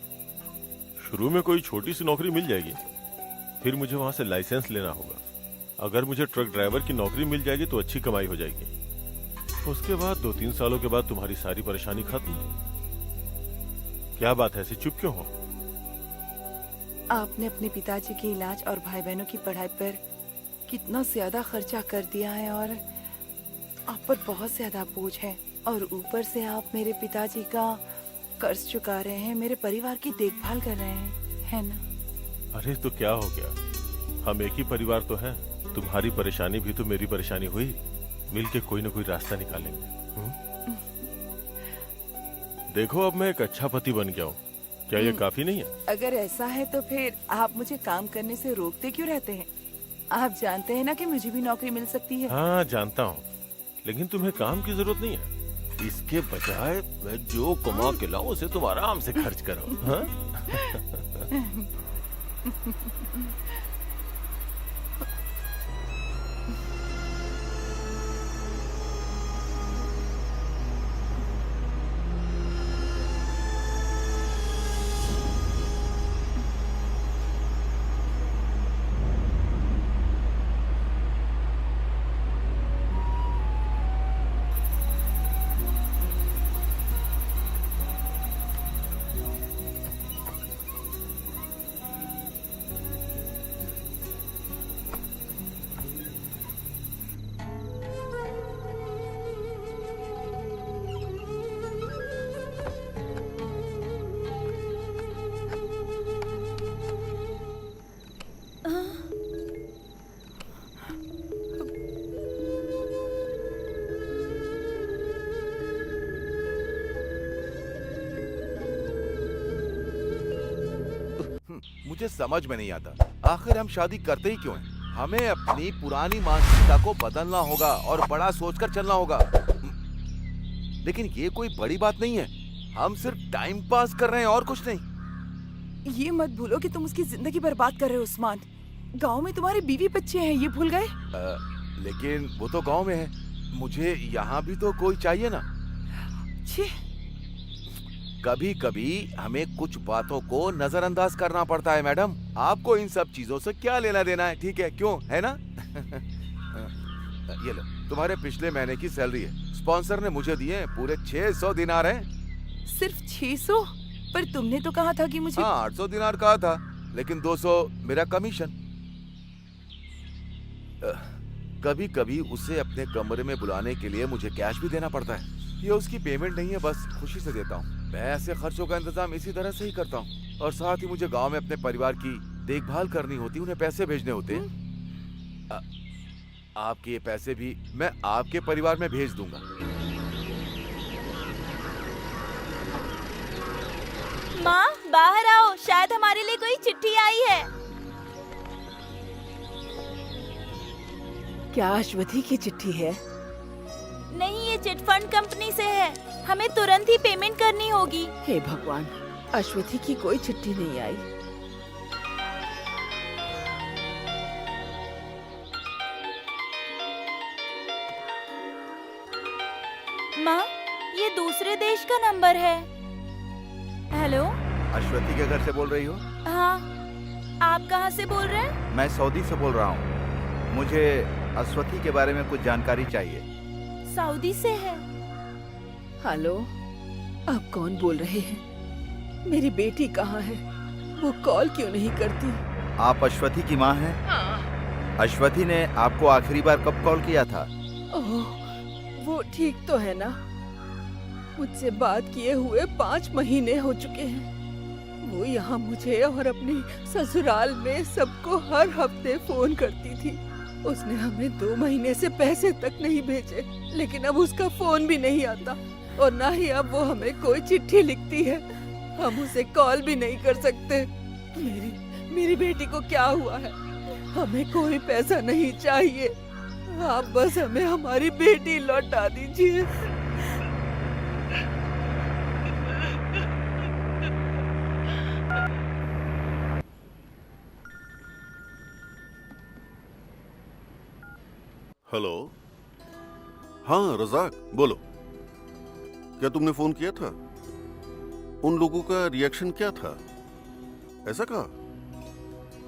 शुरू में कोई छोटी सी नौकरी मिल जाएगी, फिर मुझे वहां से लाइसेंस लेना होगा। अगर मुझे ट्रक ड्राइवर की नौकरी मिल जाएगी तो अच्छी कमाई हो जाएगी। उसके बाद 2-3 सालों के बाद तुम्हारी सारी परेशानी खत्म। क्या बात है, ऐसे चुप क्यों हो? आपने अपने पिताजी के इलाज और भाई बहनों की पढ़ाई पर कितना ज्यादा खर्चा कर दिया है और आप पर बहुत ज्यादा बोझ है, और ऊपर से आप मेरे पिताजी का कर्ज चुका रहे हैं, मेरे परिवार की देखभाल कर रहे हैं, है ना? अरे तो क्या हो गया, हम एक ही परिवार तो हैं। तुम्हारी परेशानी भी तो मेरी परेशानी हुई, मिलके कोई ना कोई रास्ता निकालेंगे। देखो अब मैं एक अच्छा पति बन गया हूँ, क्या ये काफी नहीं है? अगर ऐसा है तो फिर आप मुझे काम करने से रोकते क्यों रहते हैं? आप जानते हैं ना कि मुझे भी नौकरी मिल सकती है। हाँ जानता हूँ, लेकिन तुम्हें काम की जरूरत नहीं है। इसके बजाय मैं जो कमा के लाऊं उसे तुम आराम से खर्च करो। हाँ? मुझे समझ में नहीं आता, आखिर हम शादी करते ही क्यों हैं? हमें अपनी पुरानी मानसिकता को बदलना होगा और बड़ा सोचकर चलना होगा। लेकिन ये कोई बड़ी बात नहीं है, हम सिर्फ टाइम पास कर रहे हैं और कुछ नहीं। ये मत भूलो कि तुम उसकी जिंदगी बर्बाद कर रहे हो उस्मान। गांव में तुम्हारे बीवी बच्चे हैं, ये भूल गए? लेकिन वो तो गांव में है, मुझे यहाँ भी तो कोई चाहिए ना। छी, कभी कभी हमें कुछ बातों को नजरअंदाज करना पड़ता है मैडम। आपको इन सब चीजों से क्या लेना देना है, ठीक है? क्यों, है ना? ये लो, तुम्हारे पिछले महीने की सैलरी है, स्पॉन्सर ने मुझे दिए पूरे 600 दिनार हैं। सिर्फ 600? पर तुमने तो कहा था कि मुझे। हाँ, 800 दिनार कहा था, लेकिन 200 मेरा कमीशन। कभी कभी उसे अपने कमरे में बुलाने के लिए मुझे कैश भी देना पड़ता है। ये उसकी पेमेंट नहीं है, बस खुशी से देता हूँ। मैं ऐसे खर्चों का इंतजाम इसी तरह से ही करता हूँ। और साथ ही मुझे गांव में अपने परिवार की देखभाल करनी होती, उन्हें पैसे भेजने होते हैं। आपके ये पैसे भी मैं आपके परिवार में भेज दूंगा। माँ, बाहर आओ, शायद हमारे लिए कोई चिट्ठी आई है। क्या अश्वथी की चिट्ठी है? नहीं, ये चिट फंड कंपनी से है, हमें तुरंत ही पेमेंट करनी होगी। हे भगवान, अश्वथी की कोई चिट्ठी नहीं आई। माँ, ये दूसरे देश का नंबर है। हेलो? अश्वथी के घर से बोल रही हो? हाँ, आप कहाँ से बोल रहे हैं? मैं सऊदी से बोल रहा हूँ। मुझे अश्वथी के बारे में कुछ जानकारी चाहिए। सऊदी से है। हेलो, अब कौन बोल रहे हैं? मेरी बेटी कहाँ है? वो कॉल क्यों नहीं करती? आप अश्वथी की माँ हैं? हाँ। अश्वथी ने आपको आखिरी बार कब कॉल किया था? ओह, वो ठीक तो है ना? मुझसे बात किए हुए 5 महीने हो चुके हैं। वो यहाँ मुझे और अपनी ससुराल में सबको हर हफ्ते फोन करती थी। उसने हमें 2 महीने से पैसे तक नहीं भेजे, लेकिन अब उसका फोन भी नहीं आता और ना ही अब वो हमें कोई चिट्ठी लिखती है। हम उसे कॉल भी नहीं कर सकते। मेरी बेटी को क्या हुआ है? हमें कोई पैसा नहीं चाहिए, आप बस हमें हमारी बेटी लौटा दीजिए। हेलो, हाँ रजाक, बोलो। क्या तुमने फोन किया था? उन लोगों का रिएक्शन क्या था? ऐसा कहा?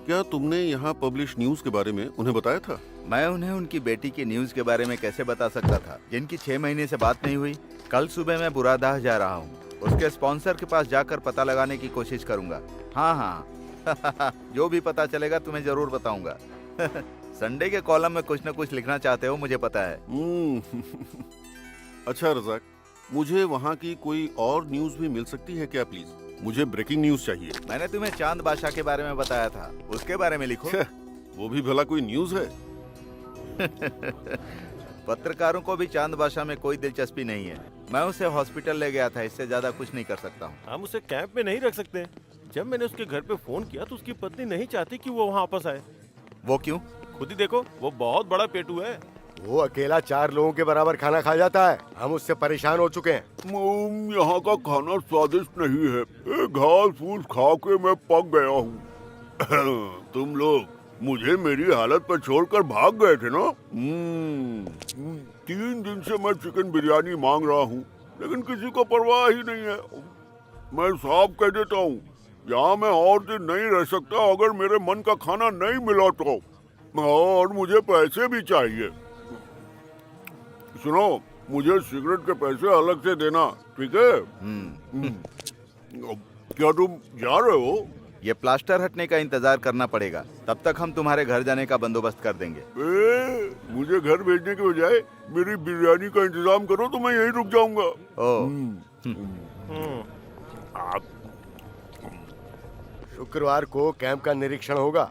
क्या तुमने यहाँ पब्लिश न्यूज के बारे में उन्हें बताया था? मैं उन्हें उनकी बेटी की न्यूज के बारे में कैसे बता सकता था, जिनकी 6 महीने से बात नहीं हुई। कल सुबह मैं बुरादाह जा रहा हूँ, उसके स्पॉन्सर के पास जाकर पता लगाने की कोशिश करूंगा। हाँ हाँ जो भी पता चलेगा तुम्हें जरूर बताऊंगा। संडे के कॉलम में कुछ न कुछ लिखना चाहते हो, मुझे पता है। अच्छा रजाक, मुझे वहाँ की कोई और न्यूज भी मिल सकती है क्या प्लीज? मुझे ब्रेकिंग न्यूज चाहिए। मैंने तुम्हें चांद बादशाह के बारे में बताया था, उसके बारे में लिखो। वो भी भला कोई न्यूज है? पत्रकारों को भी चांद बादशाह में कोई दिलचस्पी नहीं है। मैं उसे हॉस्पिटल ले गया था, इससे ज्यादा कुछ नहीं कर सकता हूँ। हम उसे कैंप में नहीं रख सकते। जब मैंने उसके घर पे फोन किया तो उसकी पत्नी नहीं चाहती कि वो वहाँ वापस आए। वो क्यों? खुद ही देखो, वो बहुत बड़ा पेटू है। वो अकेला 4 लोगों के बराबर खाना खा जाता है। हम उससे परेशान हो चुके हैं। यहाँ का खाना स्वादिष्ट नहीं है। घास फूस खा के मैं पक गया हूँ। तुम लोग मुझे मेरी हालत पर छोड़कर भाग गए थे ना? 3 दिन से मैं चिकन बिरयानी मांग रहा हूँ, लेकिन किसी को परवाह ही नहीं है। मैं साफ कह देता हूँ, यहाँ मैं और दिन नहीं रह सकता अगर मेरे मन का खाना नहीं मिला तो। और मुझे पैसे भी चाहिए। सुनो, मुझे सिगरेट के पैसे अलग से देना, ठीक है? क्या तुम जा रहे हो? ये प्लास्टर हटने का इंतजार करना पड़ेगा, तब तक हम तुम्हारे घर जाने का बंदोबस्त कर देंगे। मुझे घर भेजने के बजाय मेरी बिरयानी का इंतजाम करो तो मैं यहीं रुक जाऊंगा। शुक्रवार को कैंप का निरीक्षण होगा।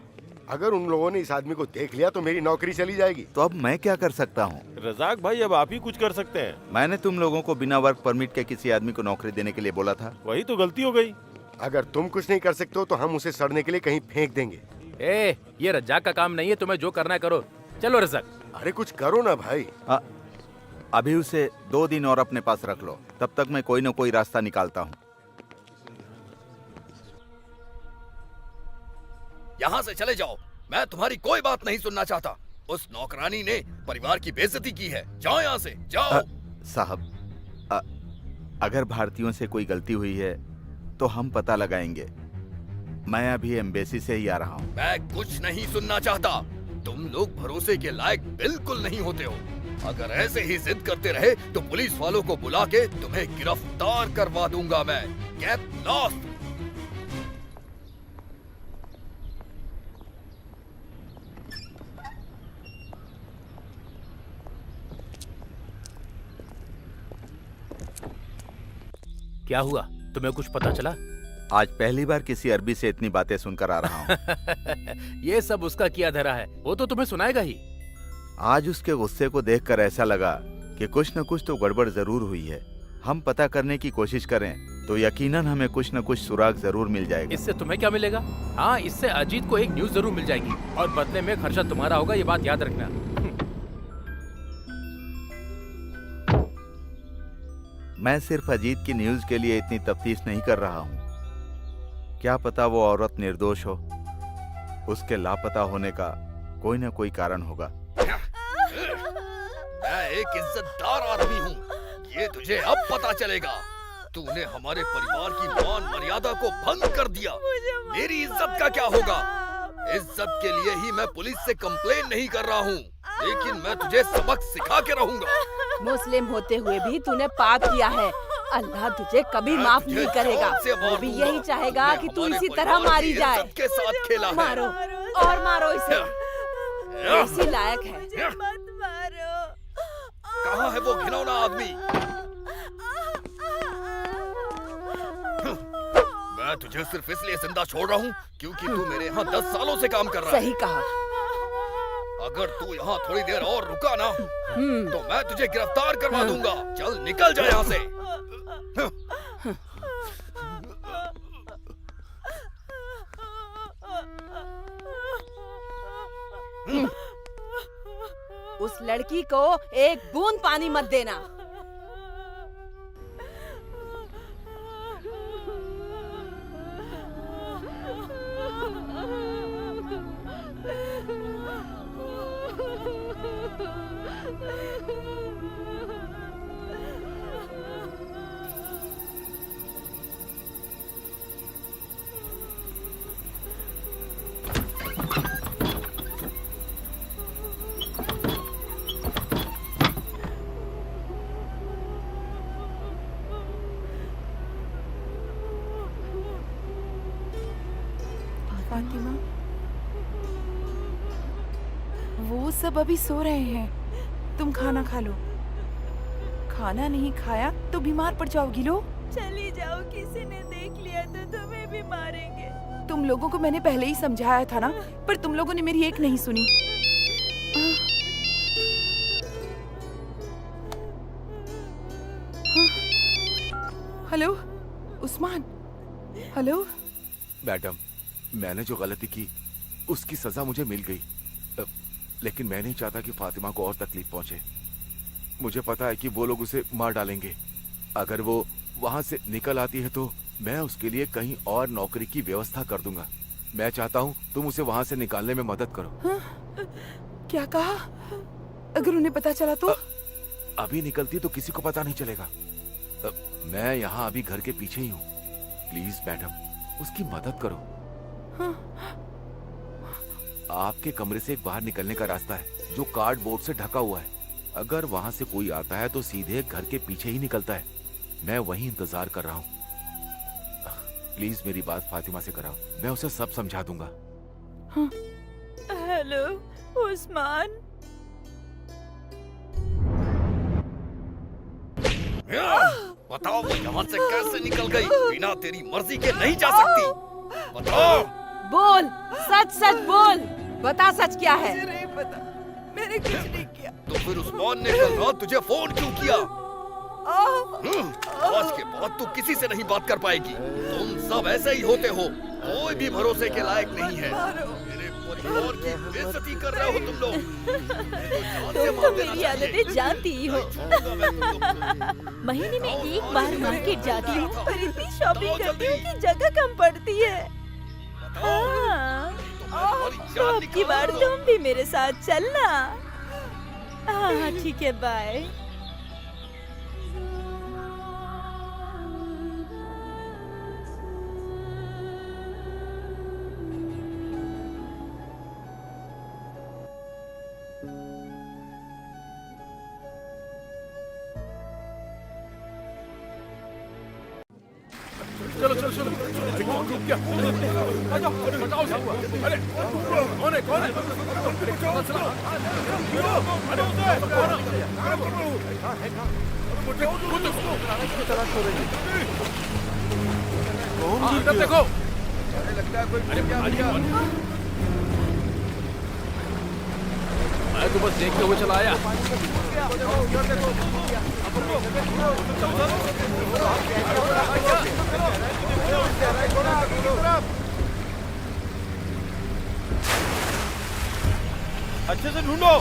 अगर उन लोगों ने इस आदमी को देख लिया तो मेरी नौकरी चली जाएगी। तो अब मैं क्या कर सकता हूँ? रजाक भाई, अब आप ही कुछ कर सकते हैं। मैंने तुम लोगों को बिना वर्क परमिट के किसी आदमी को नौकरी देने के लिए बोला था। वही तो गलती हो गई। अगर तुम कुछ नहीं कर सकते हो तो हम उसे सड़ने के लिए कहीं फेंक देंगे। ए, ये रज्जाक का काम नहीं है, तुम्हें जो करना है करो। चलो रज्जाक। अरे कुछ करो ना भाई। अभी उसे 2 दिन और अपने पास रख लो, तब तक मैं कोई ना कोई रास्ता निकालता हूँ। यहाँ से चले जाओ, मैं तुम्हारी कोई बात नहीं सुनना चाहता। उस नौकरानी ने परिवार की बेइज्जती की है। जाओ यहाँ से, जाओ। साहब, अगर भारतीयों से कोई गलती हुई है तो हम पता लगाएंगे। मैं अभी एम्बेसी से ही आ रहा हूँ। मैं कुछ नहीं सुनना चाहता। तुम लोग भरोसे के लायक बिल्कुल नहीं होते हो। अगर ऐसे ही जिद करते रहे तो पुलिस वालों को बुला के तुम्हें गिरफ्तार करवा दूंगा मैं। Get lost. क्या हुआ, तुम्हें कुछ पता चला? आज पहली बार किसी अरबी से इतनी बातें सुनकर आ रहा हूँ। ये सब उसका किया धरा है, वो तो तुम्हें सुनाएगा ही। आज उसके गुस्से को देखकर ऐसा लगा कि कुछ न कुछ तो गड़बड़ जरूर हुई है। हम पता करने की कोशिश करें तो यकीनन हमें कुछ न कुछ सुराग जरूर मिल जाएगा। इससे तुम्हें क्या मिलेगा? हाँ, इससे अजीत को एक न्यूज जरूर मिल जाएगी और बदले में खर्चा तुम्हारा होगा, ये बात याद रखना। मैं सिर्फ अजीत की न्यूज के लिए इतनी तफ्तीश नहीं कर रहा हूँ। क्या पता वो औरत निर्दोष हो। उसके लापता होने का कोई न कोई कारण होगा। मैं एक इज्जतदार आदमी हूँ, ये तुझे अब पता चलेगा। तूने हमारे परिवार की मान मर्यादा को भंग कर दिया। मेरी इज्जत का क्या होगा? इज्जत के लिए ही मैं पुलिस से कंप्लेन नहीं कर रहा हूँ, लेकिन मैं तुझे सबक सिखा के रहूंगा। मुस्लिम होते हुए भी तूने पाप किया है। अल्लाह तुझे कभी माफ नहीं करेगा। वो भी यही चाहेगा कि तू इसी तरह मारी जाए। के साथ खेला है। मारो और मारो इसे, इसी लायक है। मत मारो। कहाँ है वो घिनौना आदमी? मैं तुझे सिर्फ इसलिए जिंदा छोड़ रहा हूँ क्योंकि तू मेरे यहाँ 10 सालों से काम कर रहा है। सही कहा। अगर तू यहाँ थोड़ी देर और रुका ना तो मैं तुझे गिरफ्तार करवा दूंगा। चल निकल जा यहाँ से। उस लड़की को एक बूंद पानी मत देना। फातिमा, वो सब अभी सो रहे हैं। तुम खाना खा लो। खाना नहीं खाया तो बीमार पड़ जाओगी। लो चली जाओ, किसी ने देख लिया तो तुम्हें भी मारेंगे। तुम लोगों को मैंने पहले ही समझाया था ना, पर तुम लोगों ने मेरी एक नहीं सुनी। हेलो उस्मान। हेलो मैडम, मैंने जो गलती की उसकी सजा मुझे मिल गई, लेकिन मैं नहीं चाहता कि फातिमा को और तकलीफ पहुंचे। मुझे पता है कि वो लोग उसे मार डालेंगे। अगर वो वहां से निकल आती है तो मैं उसके लिए कहीं और नौकरी की व्यवस्था कर दूंगा। मैं चाहता हूँ तुम उसे वहां से निकालने में मदद करो। क्या कहा? अगर उन्हें पता चला तो? अभी निकलती तो किसी को पता नहीं चलेगा। मैं यहाँ अभी घर के पीछे ही हूँ। प्लीज मैडम, उसकी मदद करो। आपके कमरे से एक बाहर निकलने का रास्ता है जो कार्डबोर्ड से ढका हुआ है। अगर वहां से कोई आता है तो सीधे घर के पीछे ही निकलता है। मैं वहीं इंतजार कर रहा हूँ। प्लीज मेरी बात फातिमा से कराओ, मैं उसे सब समझा दूंगा। हेलो उस्मान। बताओ वो यहाँ से कैसे निकल गई? बिना तेरी मर्जी के नहीं जा सकती। बताओ। बोल, सच सच बोल। बता सच क्या है? मुझे नहीं पता, मैंने कुछ नहीं किया। तो फिर उस्मान ने कल रात तुझे फोन क्यों किया? आज के बाद तू किसी से नहीं बात कर पाएगी। तुम सब ऐसे ही होते हो, कोई भी भरोसे के लायक नहीं है। मेरे परिवार की बेइज्जती कर रहे हो तुम लोग। तुम तो मेरी आदतें जानती ही हो। महीने में एक बार मार्केट जाती हूँ और इतनी शॉपिंग करती हूँ कि जगह कम पड़ती है। हाँ, तो अब की बार तुम भी मेरे साथ चलना। हाँ ठीक है, बाय। चलो चलो चलो, अरे कौन रुक गया? आ जाओ, अरे हटाओ सब। अरे कौन है कौन है? अरे चलो चलो, अरे मुझे खुद उसको तलाश हो रही है। कौन गिर देखो। अरे लगता है कोई क्या गया। मैं तो बस देखते हुए चला आया। अच्छे से ढूंढो।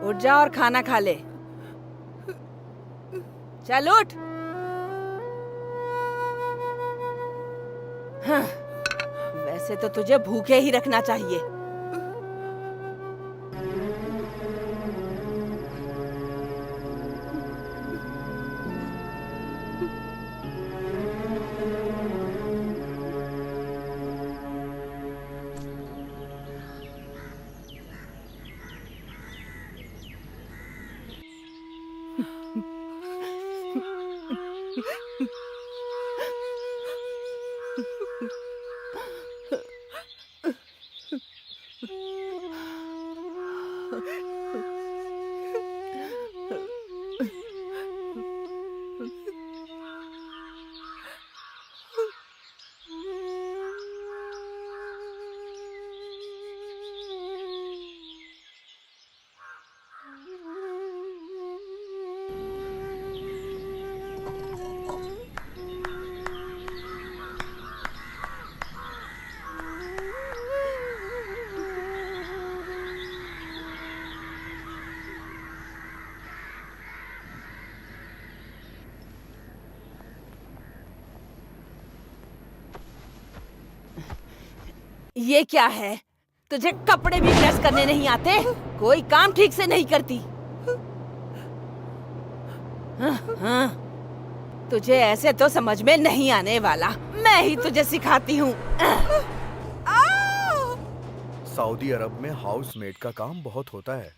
उठ जा और खाना खा ले। चल उठ। हाँ, वैसे तो तुझे भूखे ही रखना चाहिए। ये क्या है? तुझे कपड़े भी प्रेस करने नहीं आते? कोई काम ठीक से नहीं करती? हाँ, तुझे ऐसे तो समझ में नहीं आने वाला। मैं ही तुझे सिखाती हूँ। सऊदी अरब में हाउसमेड का काम बहुत होता है।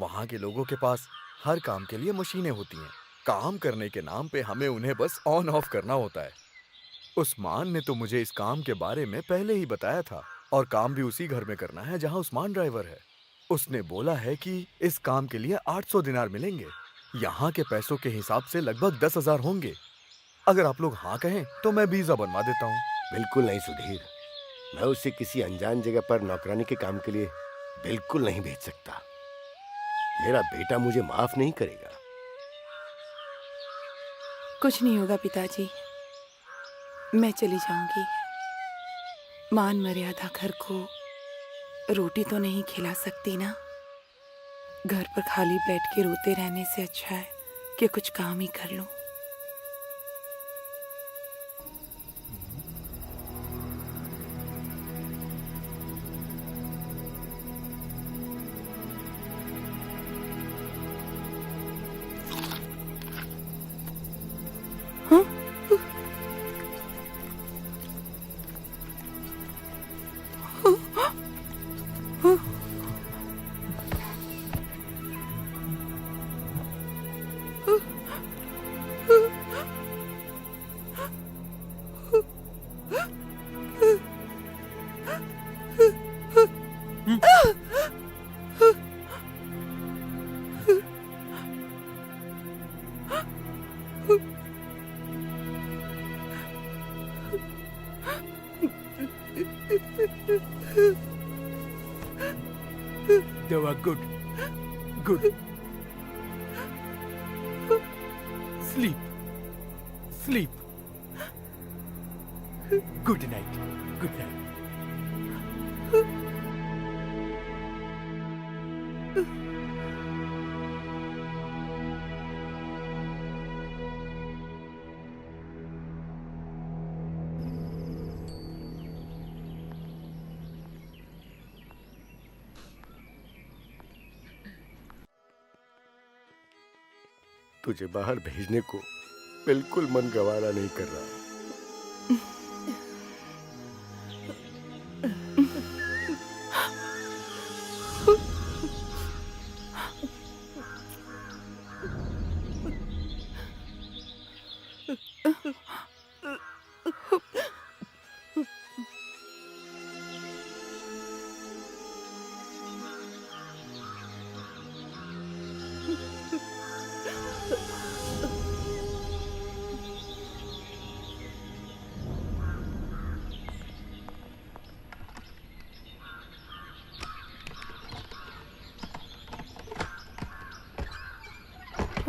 वहाँ के लोगों के पास हर काम के लिए मशीनें होती हैं। काम करने के नाम पे हमें उन्हें बस ऑन ऑफ करना होता है। उस्मान ने तो मुझे इस काम के बारे में पहले ही बताया था, और काम भी उसी घर में करना है जहाँ उस्मान ड्राइवर है। उसने बोला है कि इस काम के लिए 800 दिनार मिलेंगे। यहाँ के पैसों के हिसाब से लगभग 10,000 होंगे। अगर आप लोग हाँ कहें तो मैं वीजा बनवा देता हूँ। बिल्कुल नहीं सुधीर, मैं उसे किसी अनजान जगह पर नौकरानी के काम के लिए बिल्कुल नहीं भेज सकता। मेरा बेटा मुझे माफ नहीं करेगा। कुछ नहीं होगा पिताजी, मैं चली जाऊंगी। मान मर्यादा घर को रोटी तो नहीं खिला सकती ना। घर पर खाली बैठ के रोते रहने से अच्छा है कि कुछ काम ही कर लूं। Good good sleep sleep good night good night. तुझे बाहर भेजने को बिल्कुल मन गवारा नहीं कर रहा।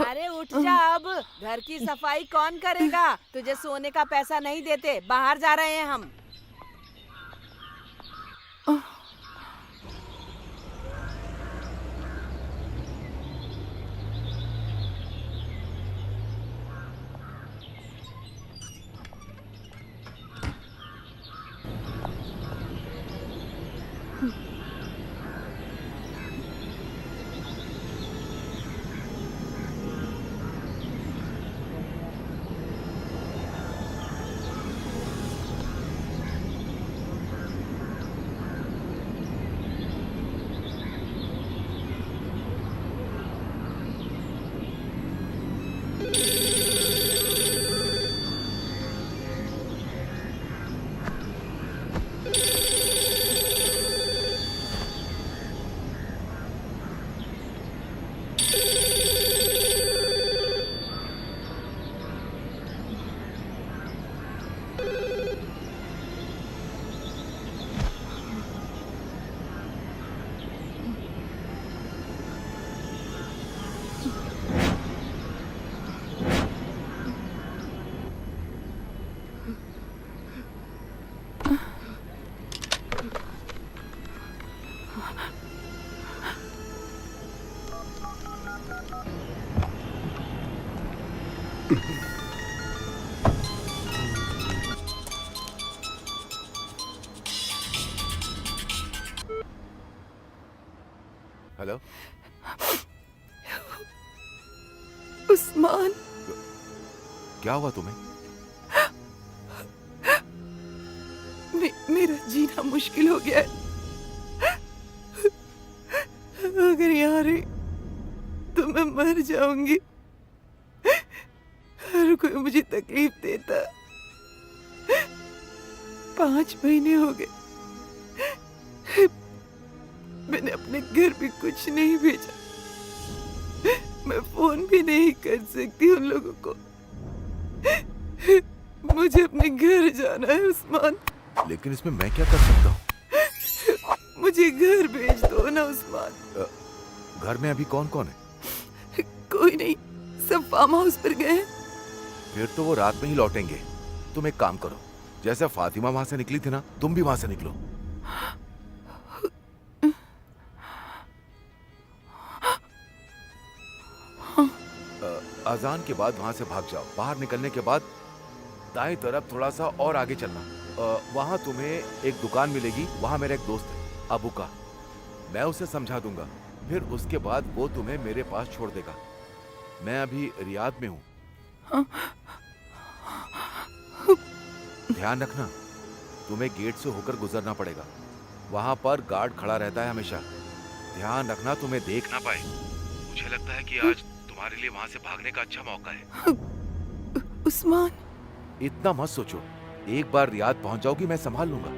अरे उठ जा अब, घर की सफाई कौन करेगा? तुझे सोने का पैसा नहीं देते, बाहर जा रहे हैं हम। हेलो उस्मान, क्या हुआ तुम्हें? मेरा जीना मुश्किल हो गया है। अगर यहाँ रही तो मैं मर जाऊंगी। हर कोई मुझे तकलीफ देता। 5 महीने हो गए, मैंने अपने घर भी कुछ नहीं भेजा। मैं फोन भी नहीं कर सकती उन लोगों को। मुझे अपने घर जाना है उस्मान। लेकिन इसमें मैं क्या कर सकता हूँ? मुझे घर भेज दो ना उस्मान। घर में अभी कौन कौन है? कोई नहीं, सब फार्म हाउस पर गए हैं। फिर तो वो रात में ही लौटेंगे। तुम एक काम करो, जैसे फातिमा वहां से निकली थी ना, तुम भी वहां से निकलो। अजान के बाद वहां से भाग जाओ। बाहर निकलने के बाद दाएं तरफ थोड़ा सा और आगे चलना। वहां तुम्हें एक दुकान मिलेगी। वहां मेरा एक दोस्त है अबू का, मैं उसे समझा दूंगा। फिर उसके बाद वो तुम्हें मेरे पास छोड़ देगा। मैं अभी रियाद में हूँ। ध्यान रखना, तुम्हें गेट से होकर गुजरना पड़ेगा। वहां पर गार्ड खड़ा रहता है हमेशा। ध्यान रखना तुम्हें देख ना पाए। मुझे लगता है कि आज तुम्हारे लिए वहां से भागने का अच्छा मौका है। उस्मान, इतना मत सोचो। एक बार रियाद पहुंच जाओगी, मैं संभाल लूंगा।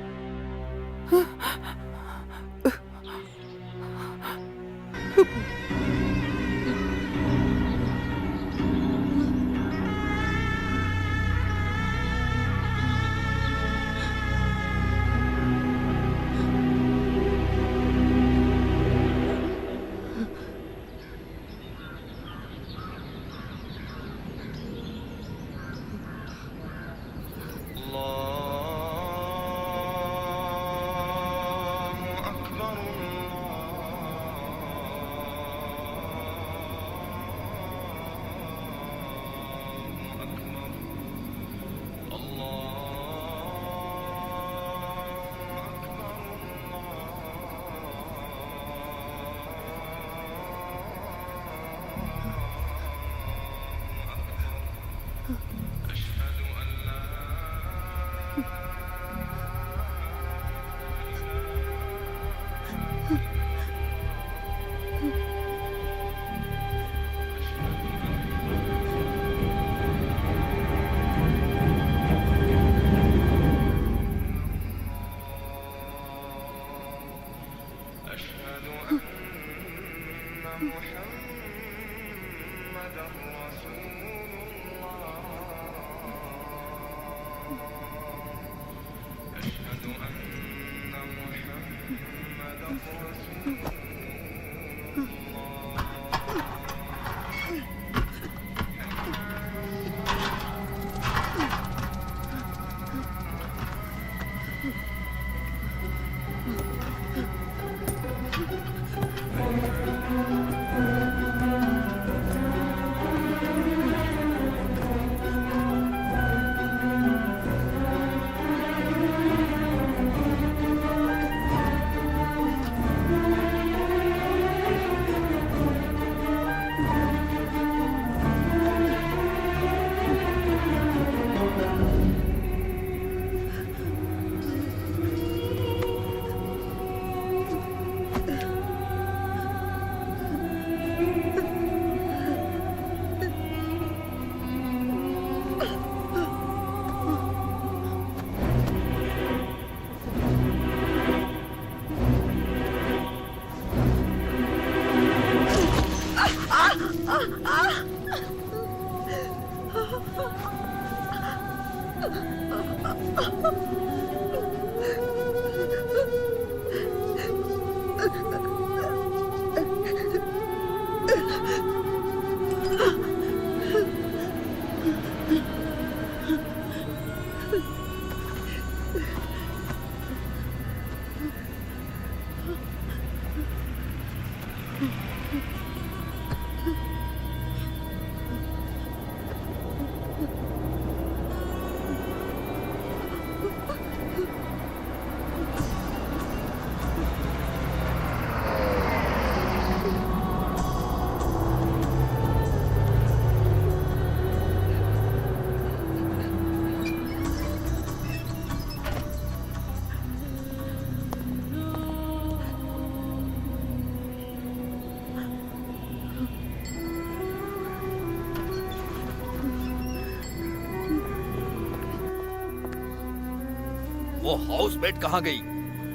वो हाउसमेट कहाँ गई?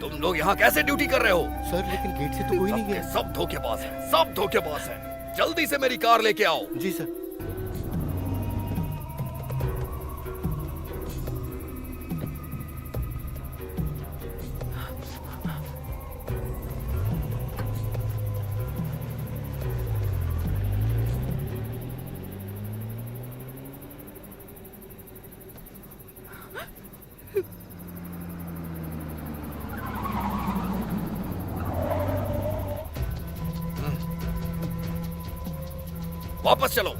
तुम लोग यहाँ कैसे ड्यूटी कर रहे हो? सर लेकिन गेट से तो कोई नहीं गया। सब धोखेबाज हैं, सब धोखेबाज हैं। जल्दी से मेरी कार लेके आओ। जी सर। वापस चलो।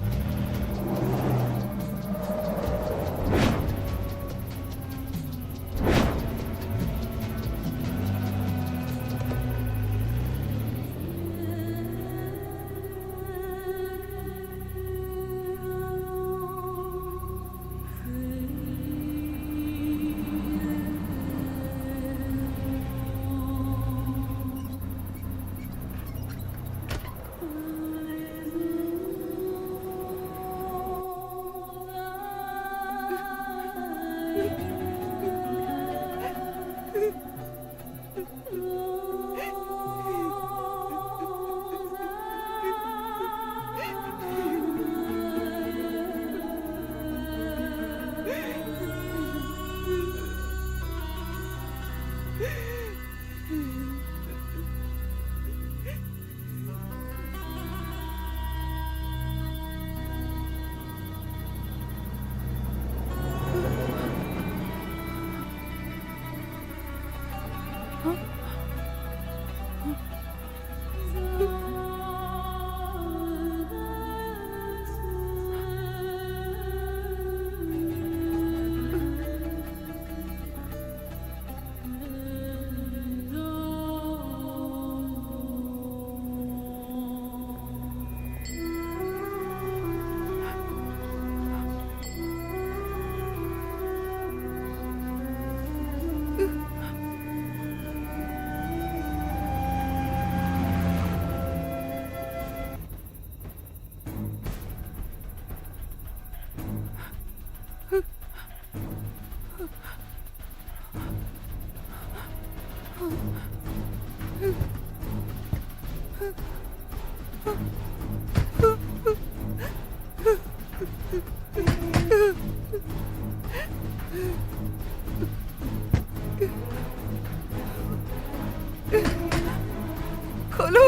खोलो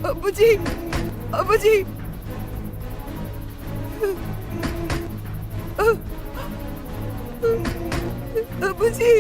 अब्बू जी, अब्बू जी। अब्बू जी।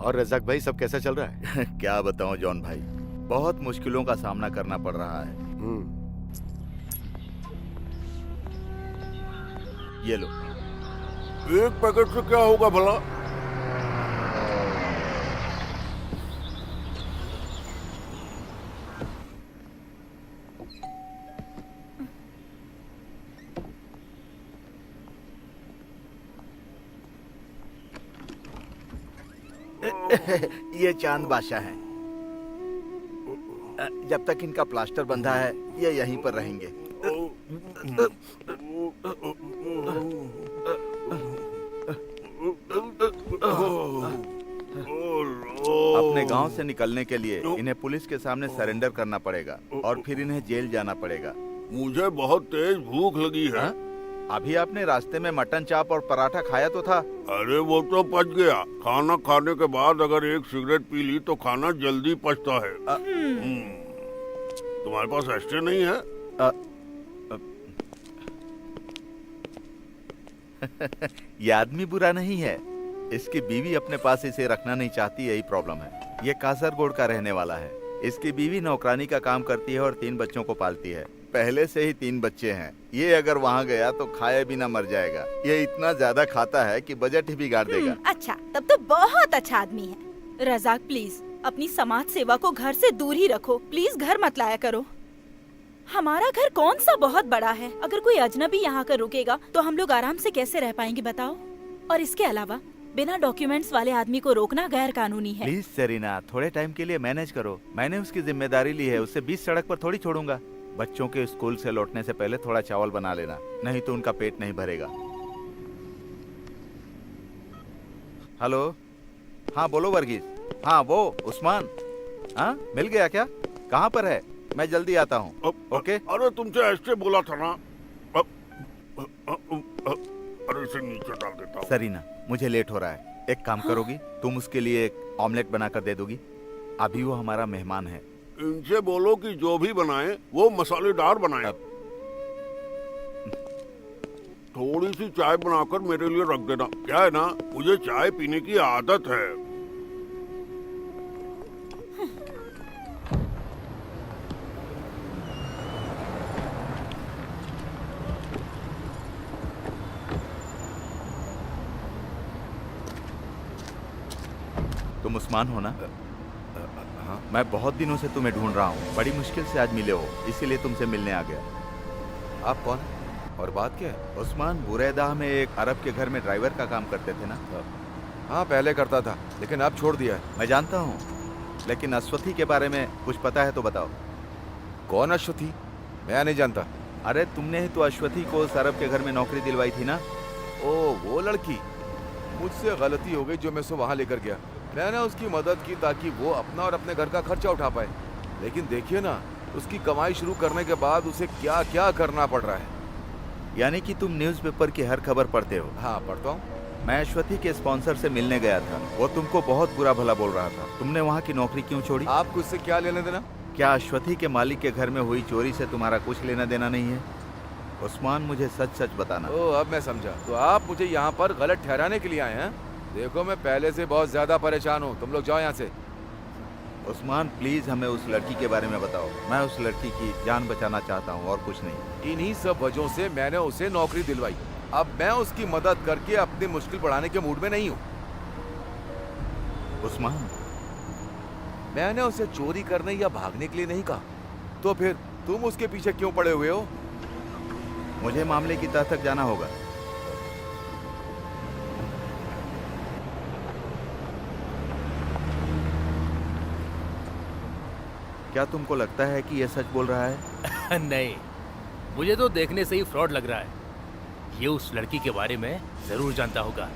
और रजाक भाई सब कैसा चल रहा है? क्या बताऊं जॉन भाई, बहुत मुश्किलों का सामना करना पड़ रहा है। ये लो। एक पैकेट से क्या होगा भला? ये चांद बादशाह हैं। जब तक इनका प्लास्टर बंधा है ये यहीं पर रहेंगे। अपने गांव से निकलने के लिए इन्हें पुलिस के सामने सरेंडर करना पड़ेगा और फिर इन्हें जेल जाना पड़ेगा। मुझे बहुत तेज भूख लगी है। अभी आपने रास्ते में मटन चाप और पराठा खाया तो था। अरे वो तो पच गया। खाना खाने के बाद अगर एक सिगरेट पी ली तो खाना जल्दी पचता है। तुम्हारे पास एस्ट्रे नहीं है? ये आदमी बुरा नहीं है, इसकी बीवी अपने पास इसे रखना नहीं चाहती, यही प्रॉब्लम है। ये कासरगोड का रहने वाला है। इसकी बीवी नौकरानी का काम करती है और 3 बच्चों को पालती है। पहले से ही 3 बच्चे हैं। ये अगर वहाँ गया तो खाए बिना मर जाएगा। ये इतना ज्यादा खाता है कि बजट ही बिगाड़ देगा। अच्छा, तब तो बहुत अच्छा आदमी है। रजाक प्लीज अपनी समाज सेवा को घर से दूर ही रखो। प्लीज घर मत लाया करो। हमारा घर कौन सा बहुत बड़ा है। अगर कोई अजनबी यहाँ कर रुकेगा तो हम लोग आराम से कैसे रह पाएंगे बताओ। और इसके अलावा बिना डॉक्यूमेंट्स वाले आदमी को रोकना गैर कानूनी है। प्लीज सेरीना, थोड़े टाइम के लिए मैनेज करो। मैंने उसकी जिम्मेदारी ली है, उसे 20 सड़क पर थोड़ी छोड़ूंगा। बच्चों के स्कूल से लौटने से पहले थोड़ा चावल बना लेना, नहीं तो उनका पेट नहीं भरेगा। हेलो, हाँ बोलो वर्गीज। हाँ वो उस्मान, हाँ मिल गया क्या? कहाँ पर है? मैं जल्दी आता हूँ। ओके। अरे तुमसे ऐसे बोला था ना। अरे इसे नीचे डाल देता हूँ। सरीना, मुझे लेट हो रहा है। एक काम करोगी, तुम उसके लिए एक ऑमलेट बनाकर दे दोगी? अभी वो हमारा मेहमान है। इनसे बोलो कि जो भी बनाए वो मसालेदार बनाए। थोड़ी सी चाय बनाकर मेरे लिए रख देना। क्या है ना, मुझे चाय पीने की आदत है। तुम उस्मान हो ना? हाँ। मैं बहुत दिनों से तुम्हें ढूंढ रहा हूँ। बड़ी मुश्किल से आज मिले हो, इसीलिए तुमसे मिलने आ गया। आप कौन हैं? और बात क्या है? उस्मान, बुरैदा में एक अरब के घर में ड्राइवर का काम करते थे ना? हाँ, पहले करता था, लेकिन अब छोड़ दिया है। मैं जानता हूँ, लेकिन अश्वथी के बारे में कुछ पता है तो बताओ। कौन अश्वथी? मैं नहीं जानता। अरे तुमने ही तो अश्वथी को उस अरब के घर में नौकरी दिलवाई थी ना? ओ, वो लड़की। मुझसे गलती हो गई जो मैं उसे वहाँ लेकर गया। मैंने उसकी मदद की ताकि वो अपना और अपने घर का खर्चा उठा पाए, लेकिन देखिए ना, उसकी कमाई शुरू करने के बाद उसे क्या क्या करना पड़ रहा है। यानी कि तुम न्यूज़पेपर की हर खबर पढ़ते हो? हाँ, पढ़ता हूँ। मैं अश्वथी के स्पॉन्सर से मिलने गया था, वो तुमको बहुत बुरा भला बोल रहा था। तुमने वहाँ की नौकरी क्यों छोड़ी? आपको इससे क्या लेने देना? क्या अश्वथी के मालिक के घर में हुई चोरी से तुम्हारा कुछ लेना देना नहीं है? उस्मान, मुझे सच सच बताना। ओ, अब मैं समझा। तो आप मुझे यहाँ पर गलत ठहराने के लिए आए हैं? देखो, मैं पहले से बहुत ज्यादा परेशान हूँ। तुम लोग जाओ यहाँ से। उस्मान, प्लीज हमें उस लड़की के बारे में बताओ। मैं उस लड़की की जान बचाना चाहता हूँ और कुछ नहीं। इन्हीं सब वजहों से मैंने उसे नौकरी दिलवाई। अब मैं उसकी मदद करके अपनी मुश्किल बढ़ाने के मूड में नहीं हूँ। उस्मान, मैंने उसे चोरी करने या भागने के लिए नहीं कहा। तो फिर तुम उसके पीछे क्यों पड़े हुए हो? मुझे मामले की तह तक जाना होगा। क्या तुमको लगता है कि यह सच बोल रहा है? नहीं, मुझे तो देखने से ही फ्रॉड लग रहा है। ये उस लड़की के बारे में जरूर जानता होगा।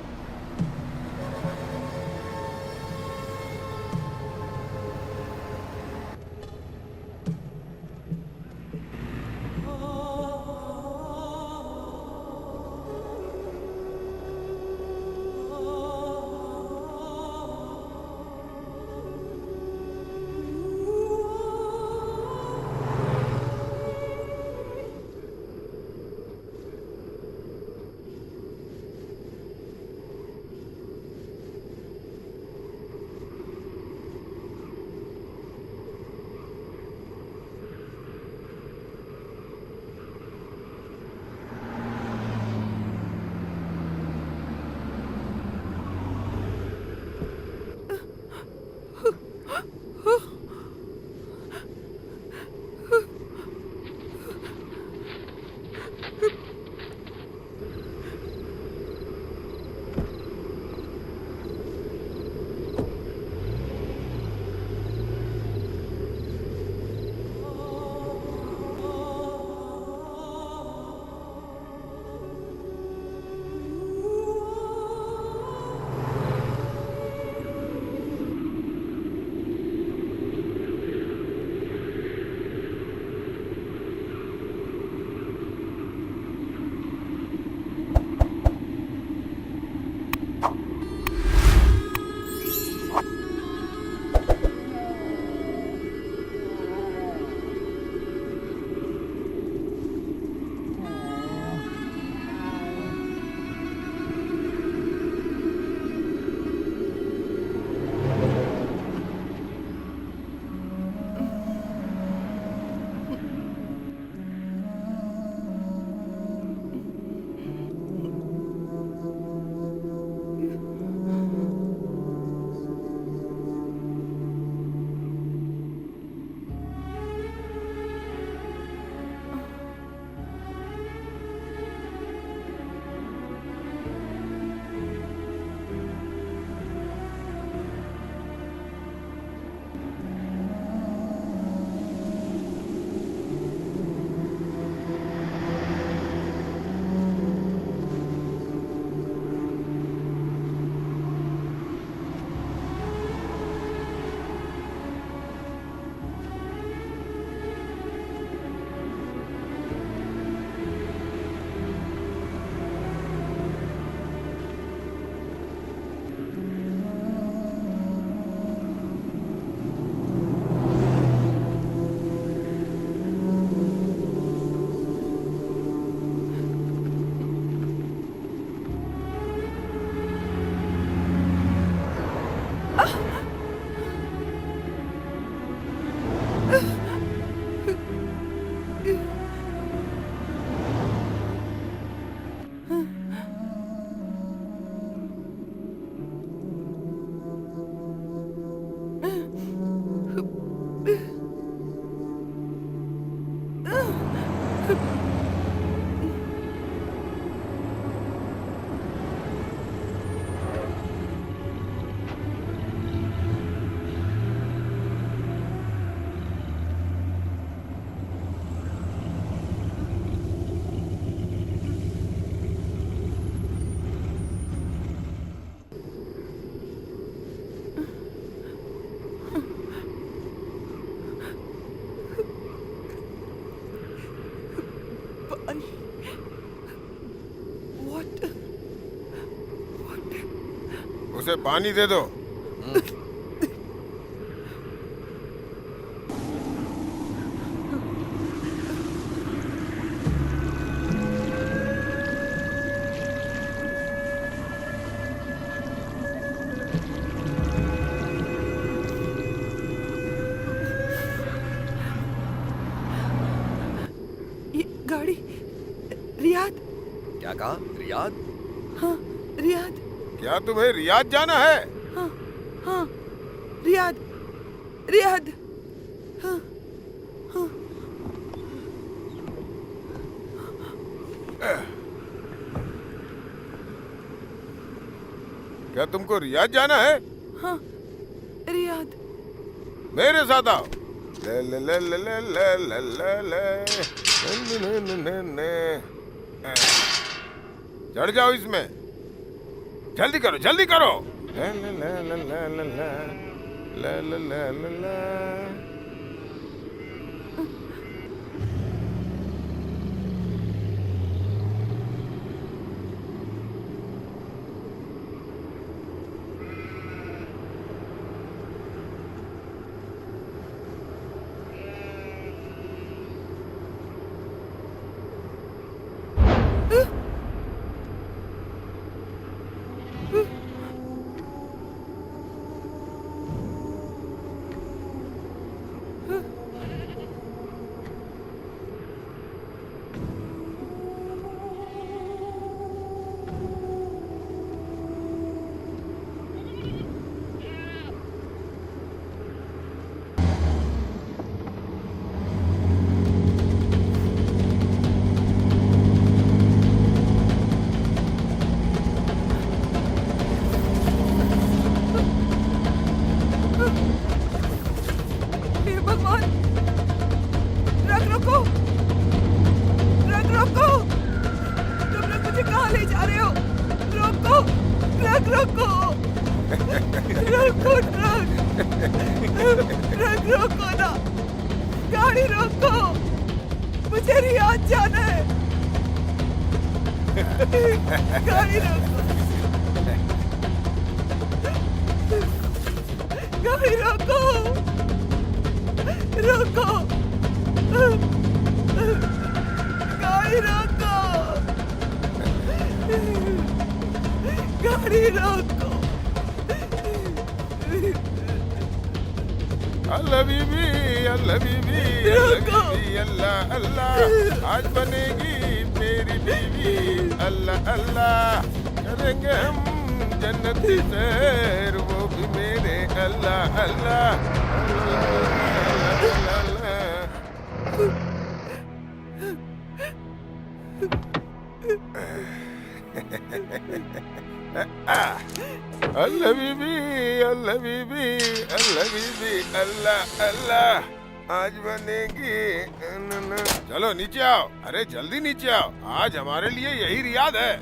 उसे पानी दे दो। ये गाड़ी रियाद। क्या कहा? रियाद? हाँ रियाद। क्या तुम्हें रियाद जाना है? हाँ हाँ रियाद रियाद। हाँ हाँ क्या तुमको रियाद जाना है? हाँ रियाद। मेरे साथ आओ। ले ले ले ले ले ले ले ले ले। चढ़ जाओ इसमें, जल्दी करो जल्दी करो। ले ले ले ले ले ले ले ले ले ले ले। हे भगवान, ट्रक रोको, ट्रक रोको। तुम लोग मुझे कहाँ ले जा रहे हो? रोको, ट्रक रोको, रोको ट्रक रोको ना, गाड़ी रोको, मुझे रियाद जाना है। गाड़ी रोको, गाड़ी रोको, रोको, गाड़ी रोको, गाड़ी रोको। अल्लाह बीबी, अल्लाह बीबी, अल्लाह बीबी, अल्लाह अल्लाह, आज बनेगी मेरी बीवी। अल्लाह अल्लाह, करेंगे हम जन्नत की सैर, वो भी मेरे। अल्लाह अल्लाह, अल्लाह अल्लाह। अल्लाह बीबी, अल्लाह बीबी, अल्लाह बीबी, अल्लाह अल्लाह, आज बनेगी। चलो नीचे आओ, अरे जल्दी नीचे आओ, आज हमारे लिए यही रियाद है।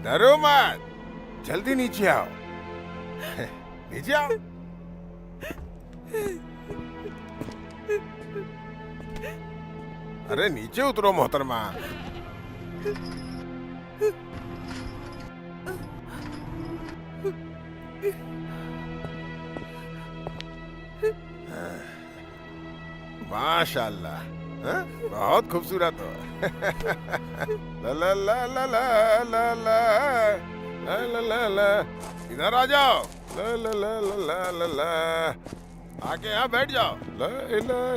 डरो मत, जल्दी नीचे आओ, नीचे आओ। अरे नीचे उतरो मोहतरमा। माशाल्लाह, हाँ? बहुत खूबसूरत हो। ला ला ला ला ला ला ला ला ला ला, इधर आ जाओ। ला ला ला ला ला ला, आके यहाँ बैठ जाओ। ला इलाहा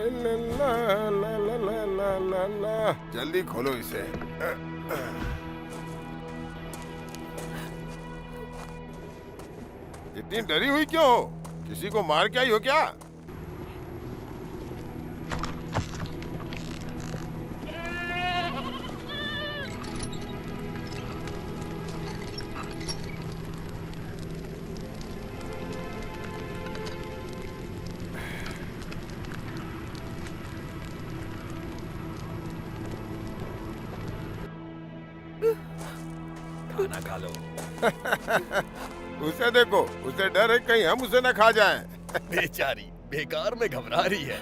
इल्लल्लाह, ला ला ला ला ला ला। जल्दी खोलो इसे। इतनी डरी हुई क्यों हो? किसी को मार के आई हो क्या? खाना खा लो। उसे देखो, उसे डर है कहीं हम उसे न खा जाएं। बेचारी बेकार में घबरा रही है।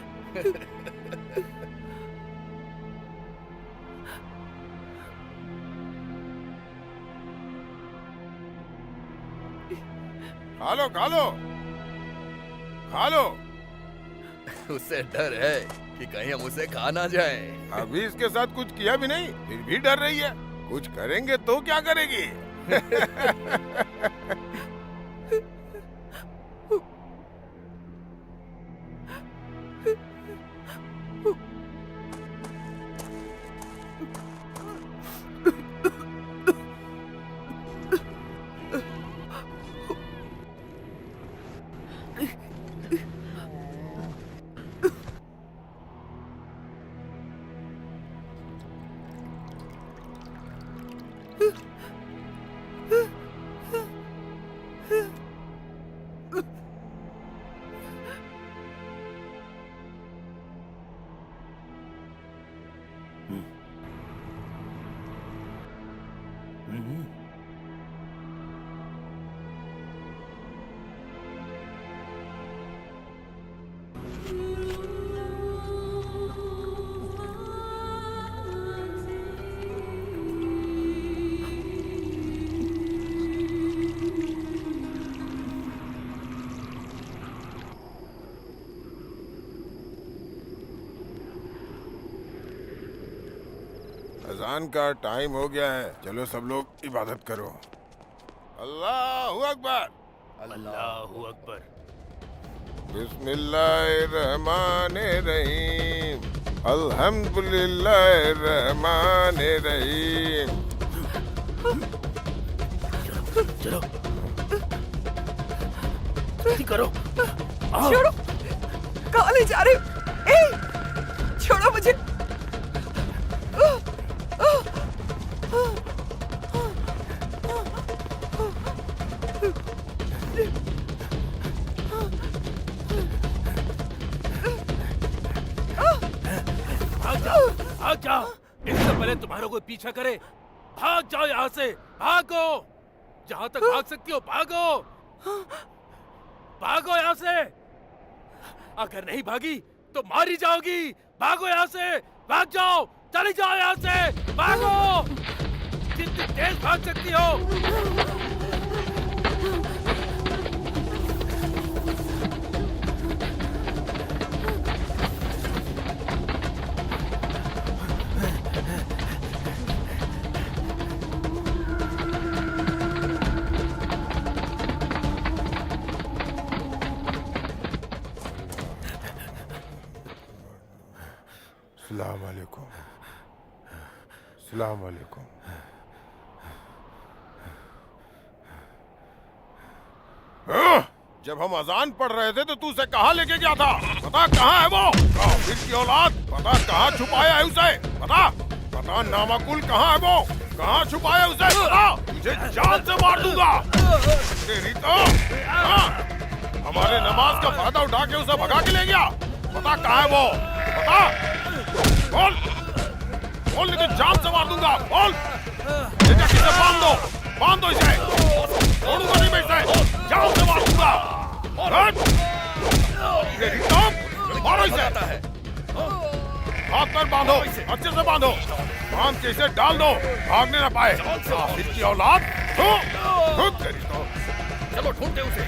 खा लो खा लो खा लो। उसे डर है कि कहीं हम उसे खा ना जाए। अभी इसके साथ कुछ किया भी नहीं, फिर भी डर रही है। कुछ करेंगे तो क्या करेगी? अजान का टाइम हो गया है, चलो सब लोग इबादत करो। अल्लाहु अकबर। अल्लाहु अकबर। बिस्मिल्लाहिर्रहमानिर्रहीम। अल्हम्दुलिल्लाहिर्रहमानिर्रहीम। चलो जल्दी करो। छोड़ो, कहाँ ले जा रहे हो? ए, छोड़ो मुझे। भाग जाओ, इससे पहले तुम्हारा कोई पीछा करे। भाग जाओ यहाँ से, भागो, जहाँ तक भाग सकती हो भागो, भागो यहाँ से। अगर नहीं भागी तो मारी जाओगी। भागो यहाँ से, भाग जाओ, चली जाओ यहाँ से, भागो, जितनी तेज भाग सकती हो। सलाम अलैकुम। सलाम अलैकुम। जब हम अजान पढ़ रहे थे तो तू उसे कहाँ लेके गया था? पता कहाँ है वो? काफिर की औलाद, पता कहाँ छुपाया है उसे? पता नामाकुल कहाँ है वो? कहाँ छुपाया उसे? पता, तुझे जान से मार दूंगा। तेरी तो हमारे नमाज का फायदा उठा के उसे भगा के ले गया। पता कहाँ है वो? पता बोल, बोल नहीं तो जान से मार दूंगा। बोल, ये जाके इसे बांध दो इसे। छोड़ूंगा नहीं मैं इसे, जान से मार दूंगा। तेरी तो मारो इसे। हाथ पर बांधो, अच्छे से बांधो, बांध के इसे डाल दो, भागने ना पाए। काफिर की औलाद, तेरी तो। चलो ढूंढते उसे।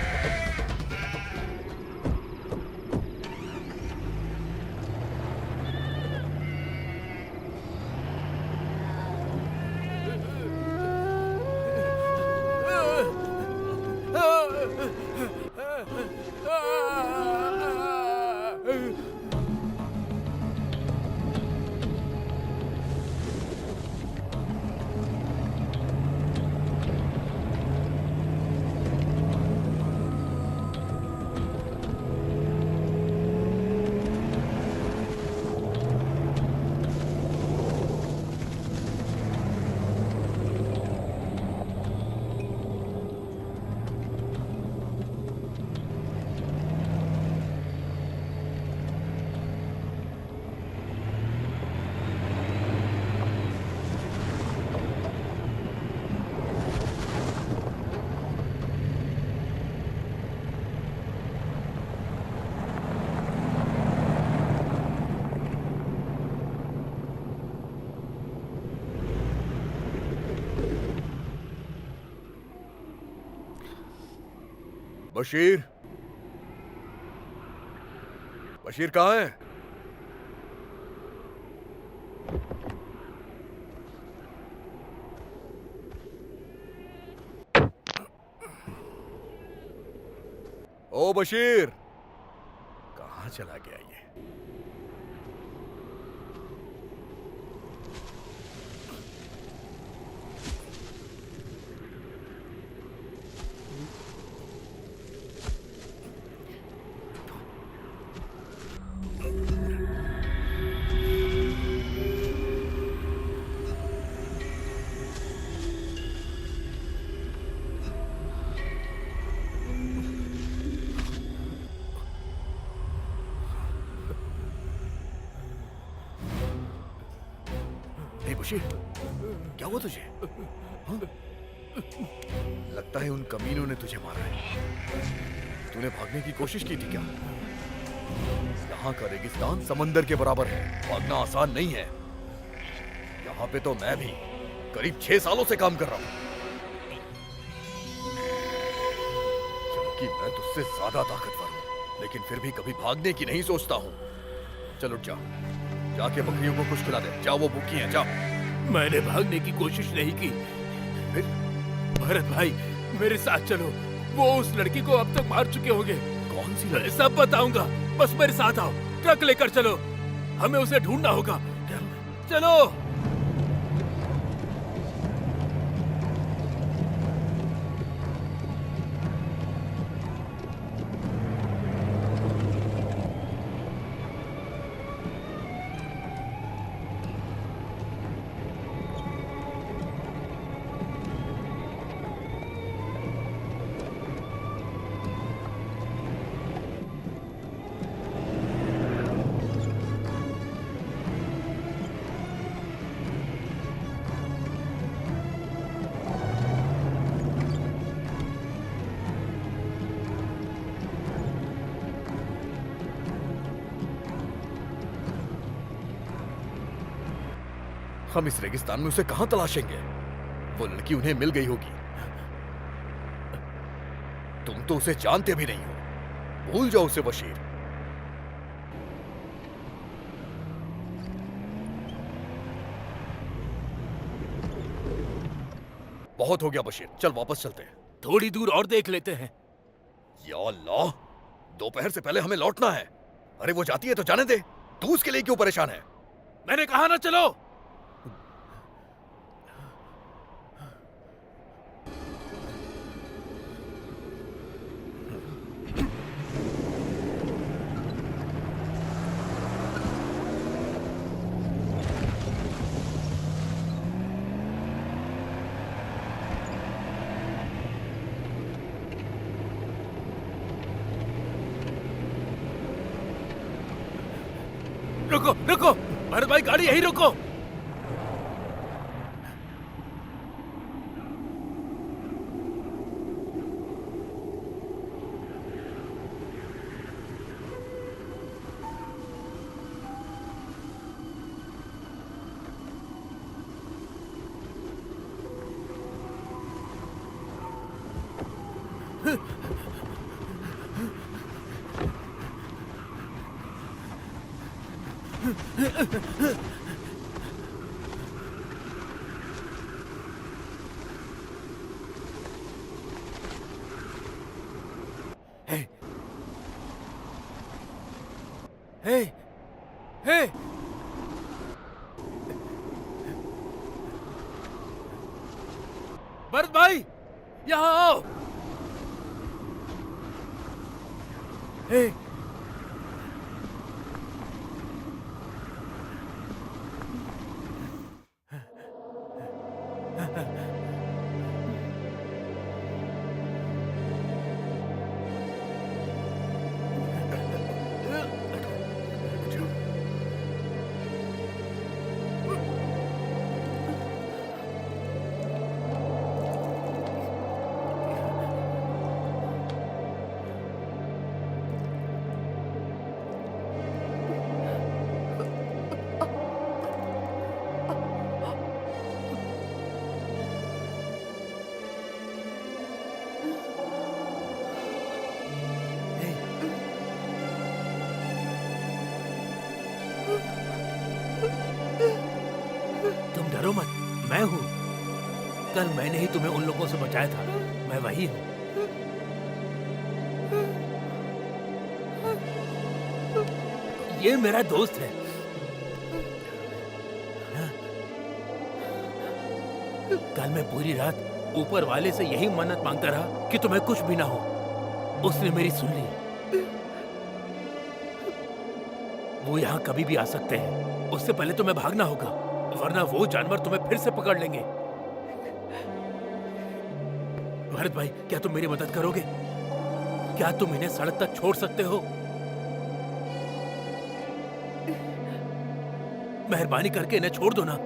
बशीर, बशीर कहाँ है? ओ बशीर, कहाँ चला गया ये? बशीर, क्या हुआ तुझे? हाँ? लगता है उन कमीनों ने तुझे मारा है। तूने भागने की कोशिश की थी क्या? यहाँ का रेगिस्तान समंदर के बराबर है, भागना आसान नहीं है। यहाँ पे तो मैं भी करीब 6 सालों से काम कर रहा हूँ, जबकि मैं तुझसे ज्यादा ताकतवर हूँ, लेकिन फिर भी कभी भागने की नहीं सोचता हूँ। चल उठ जा, जाके बकरियों को कुछ खिला दे। जाओ, वो भूखी हैं, जाओ। मैंने भागने की कोशिश नहीं की। फिर? भरत भाई, मेरे साथ चलो। वो उस लड़की को अब तक मार चुके होंगे। कौन सी मैं सब बताऊंगा, बस मेरे साथ आओ। ट्रक लेकर चलो, हमें उसे ढूंढना होगा। चलो। हम इस रेगिस्तान में उसे कहां तलाशेंगे? वो लड़की उन्हें मिल गई होगी। तुम तो उसे जानते भी नहीं हो, भूल जाओ उसे बशीर। बहुत हो गया बशीर, चल वापस चलते हैं। थोड़ी दूर और देख लेते हैं। या अल्लाह, दोपहर से पहले हमें लौटना है। अरे वो जाती है तो जाने दे, तू उसके लिए क्यों परेशान है? मैंने कहा ना चलो। रुको रुको, भरत भाई गाड़ी यहीं रोको। Hey. Hey. Hey. भरत भाई, यहाँ आओ। Hey. डरो मत, मैं हूँ। कल मैंने ही तुम्हें उन लोगों से बचाया था, मैं वही हूँ। ये मेरा दोस्त है। कल मैं पूरी रात ऊपर वाले से यही मन्नत मांगता रहा कि तुम्हें कुछ भी ना हो। उसने मेरी सुन ली। वो यहाँ कभी भी आ सकते हैं, उससे पहले तुम्हें भागना होगा, वरना वो जानवर तुम्हें फिर से पकड़ लेंगे। भरत भाई, क्या तुम मेरी मदद करोगे? क्या तुम इन्हें सड़क तक छोड़ सकते हो? मेहरबानी करके इन्हें छोड़ दो ना।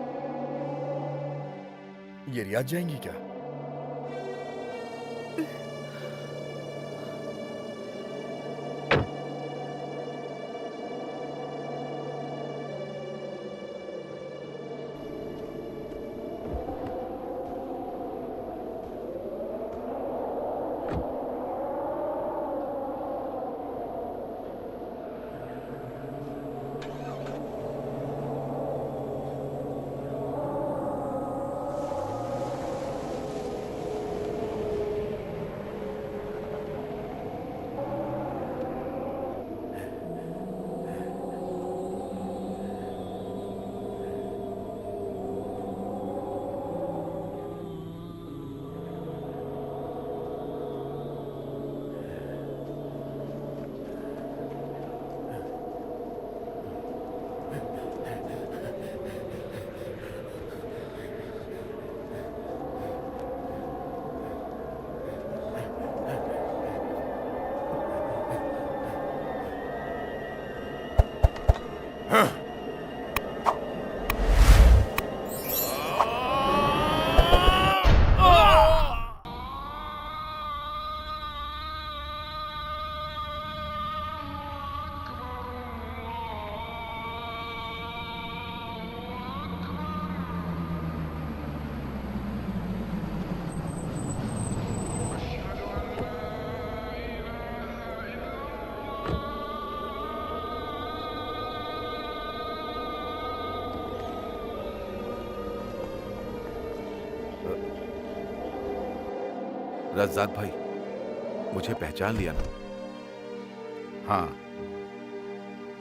ये रियाद जाएंगी क्या? रज़ाक भाई, मुझे पहचान लिया ना? हाँ।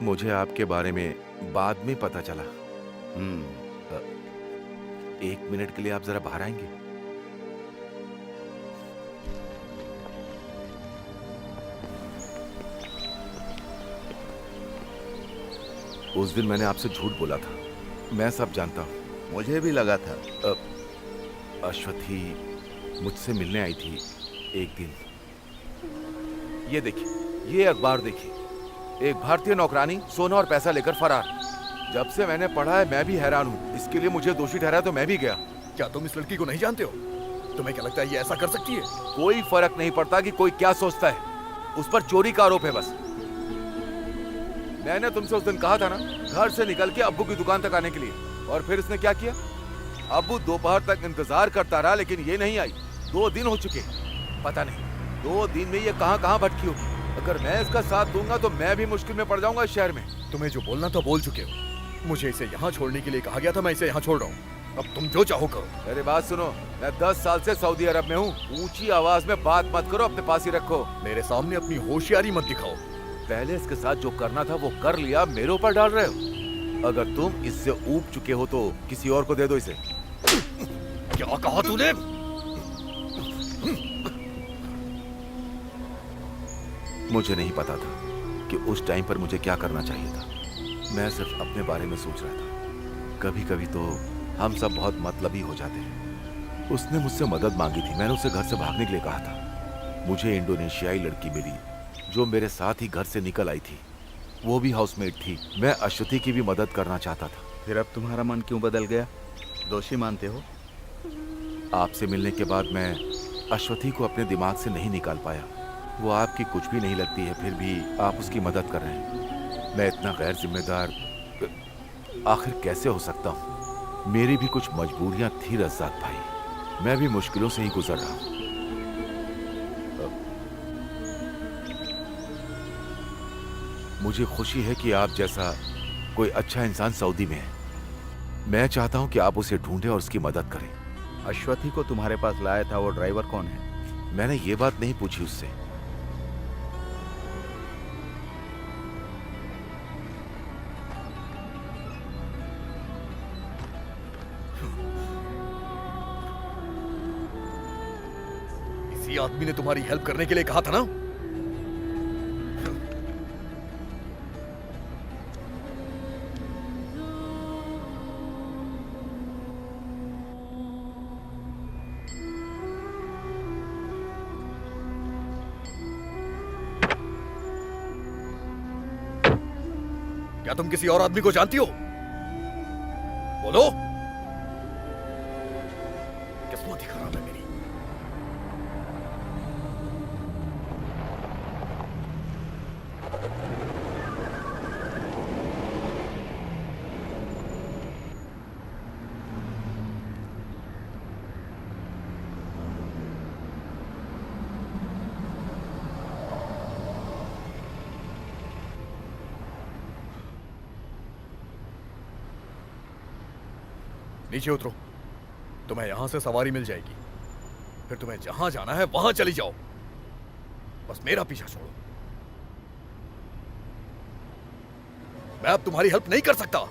मुझे आपके बारे में बाद में पता चला। एक मिनट के लिए आप जरा बाहर आएंगे? उस दिन मैंने आपसे झूठ बोला था, मैं सब जानता हूं। मुझे भी लगा था। अश्वथी मुझसे मिलने आई थी एक दिन। ये देखिए, ये अखबार देखिए, एक भारतीय नौकरानी सोना और पैसा लेकर फरार। जब से मैंने पढ़ा है मैं भी हैरान हूँ। इसके लिए मुझे दोषी ठहरा तो मैं भी गया। क्या तुम इस लड़की को नहीं जानते हो? तुम्हें क्या लगता है ये ऐसा कर सकती है? कोई फर्क नहीं पड़ता कि कोई क्या सोचता है, उस पर चोरी का आरोप है बस। मैंने तुमसे उस दिन कहा था ना, घर से निकल के अब्बू की दुकान तक आने के लिए, और फिर इसने क्या किया? अब्बू दोपहर तक इंतजार करता रहा लेकिन ये नहीं आई। 2 दिन हो चुके, पता नहीं 2 दिन में ये कहां भटकी होगी। अगर मैं इसका साथ दूंगा तो मैं भी मुश्किल में पड़ जाऊंगा इस शहर में। तुम्हें जो बोलना था बोल चुके हो। मुझे इसे यहाँ छोड़ने के लिए कहा गया था, मैं इसे यहाँ छोड़ रहा हूँ। अब तुम जो चाहो करो। मेरी बात सुनो, मैं 10 साल से सऊदी अरब में हूँ। ऊंची आवाज में बात मत करो, अपने पास ही रखो। मेरे सामने अपनी होशियारी मत दिखाओ। पहले इसके साथ जो करना था वो कर लिया, मेरे ऊपर डाल रहे हो। अगर तुम इससे ऊब चुके हो तो किसी और को दे दो इसे। क्या कहा तूने? मुझे नहीं पता था कि उस टाइम पर मुझे क्या करना चाहिए था। मैं सिर्फ अपने बारे में सोच रहा था। कभी कभी तो हम सब बहुत मतलबी हो जाते हैं। उसने मुझसे मदद मांगी थी, मैंने उसे घर से भागने के लिए कहा था। मुझे इंडोनेशियाई लड़की मिली जो मेरे साथ ही घर से निकल आई थी। वो भी हाउसमेट थी। मैं अश्वथी की भी मदद करना चाहता था। फिर अब तुम्हारा मन क्यों बदल गया? दोषी मानते हो? आपसे मिलने के बाद मैं अश्वथी को अपने दिमाग से नहीं निकाल पाया। वो आपकी कुछ भी नहीं लगती है, फिर भी आप उसकी मदद कर रहे हैं। मैं इतना गैर जिम्मेदार आखिर कैसे हो सकता हूँ? मेरी भी कुछ मजबूरियां थी रज़ाक भाई, मैं भी मुश्किलों से ही गुजर रहा हूँ। मुझे खुशी है कि आप जैसा कोई अच्छा इंसान सऊदी में है। मैं चाहता हूँ कि आप उसे ढूंढें और उसकी मदद करें। अश्वथी को तुम्हारे पास लाया था, वो ड्राइवर कौन है? मैंने ये बात नहीं पूछी उससे। इसी आदमी ने तुम्हारी हेल्प करने के लिए कहा था ना? क्या तुम किसी और आदमी को जानती हो? बोलो। किस्मत ही खराब है मेरी। नीचे उतरो, तुम्हें यहां से सवारी मिल जाएगी, फिर तुम्हें जहां जाना है वहां चली जाओ, बस मेरा पीछा छोड़ो। मैं अब तुम्हारी हेल्प नहीं कर सकता।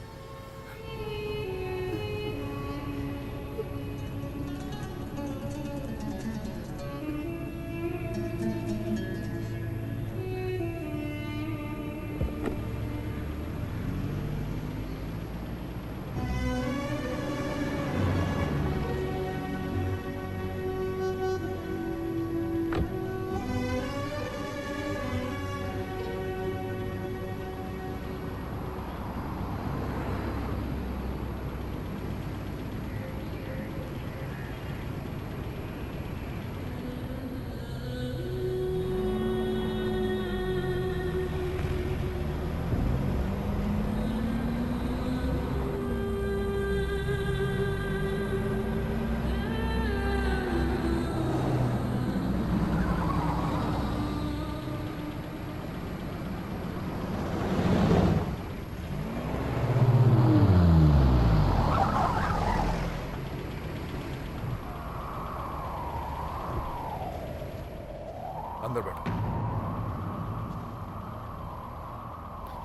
अंदर बैठो।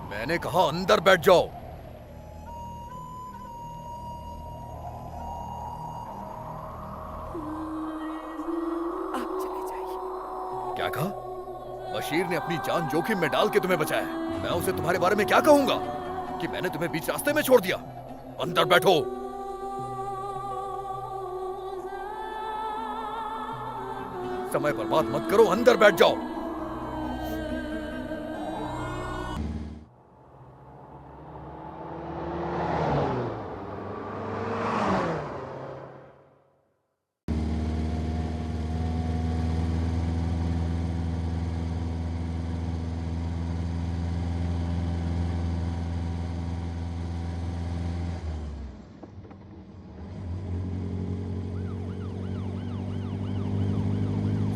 मैंने कहा अंदर बैठ जाओ। आप चले जाइए। क्या कहा? बशीर ने अपनी जान जोखिम में डाल के तुम्हें बचाया है। मैं उसे तुम्हारे बारे में क्या कहूंगा कि मैंने तुम्हें बीच रास्ते में छोड़ दिया? अंदर बैठो। समय पर बात मत करो, अंदर बैठ जाओ।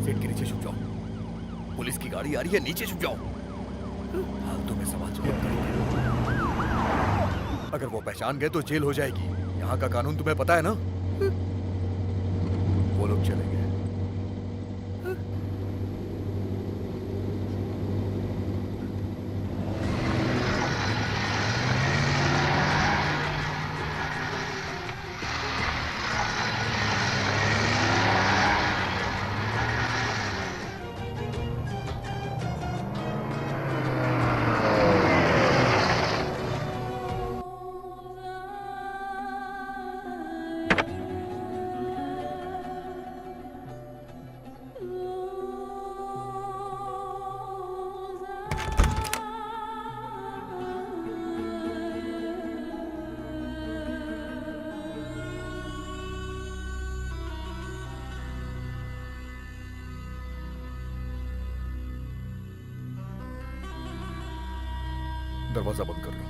सीट के नीचे छुप जाओ। पुलिस की गाड़ी आ रही है, नीचे छुप जाओ। फालतू में सवाल जवाब करेंगे। अगर वो पहचान गए तो जेल हो जाएगी। यहाँ का कानून तुम्हें पता है ना? वो लोग चले गए। दरवाजा बंद कर लो।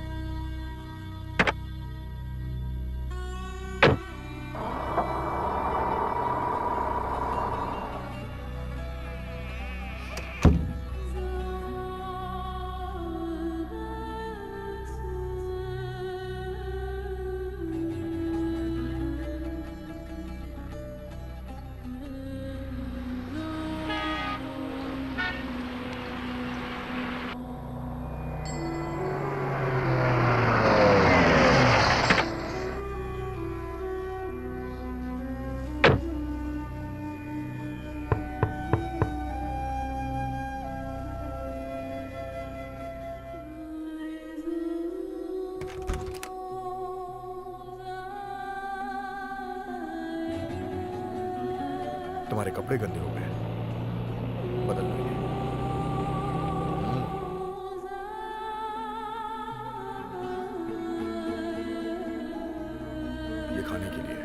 तुम्हारे कपड़े गंदे हो गए, बदल लेंगे। ये खाने के लिए।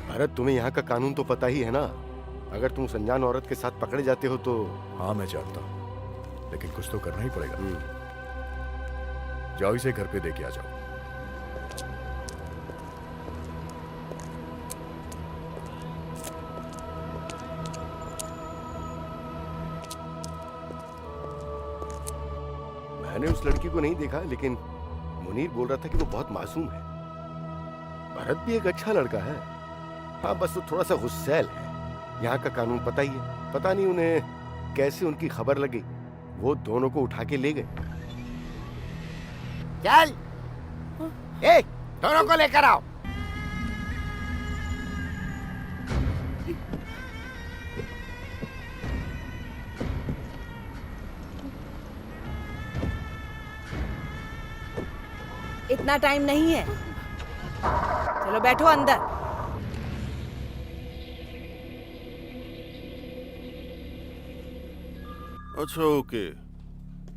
भरत, तुम्हें यहाँ का कानून तो पता ही है ना। अगर तुम उस अनजान औरत के साथ पकड़े जाते हो तो। हाँ मैं जानता हूँ, लेकिन कुछ तो करना ही पड़ेगा। जाओ इसे घर पे दे के आ जाओ। मैंने उस लड़की को नहीं देखा, लेकिन मुनीर बोल रहा था कि वो बहुत मासूम है। भरत भी एक अच्छा लड़का है। हाँ, बस वो थोड़ा सा गुस्सैल है। यहाँ का कानून पता ही है। पता नहीं उन्हें कैसे उनकी खबर लगी, वो दोनों को उठा के ले गए। चल, दोनों को लेकर आओ। इतना टाइम नहीं है, चलो बैठो अंदर। अच्छा, ओके।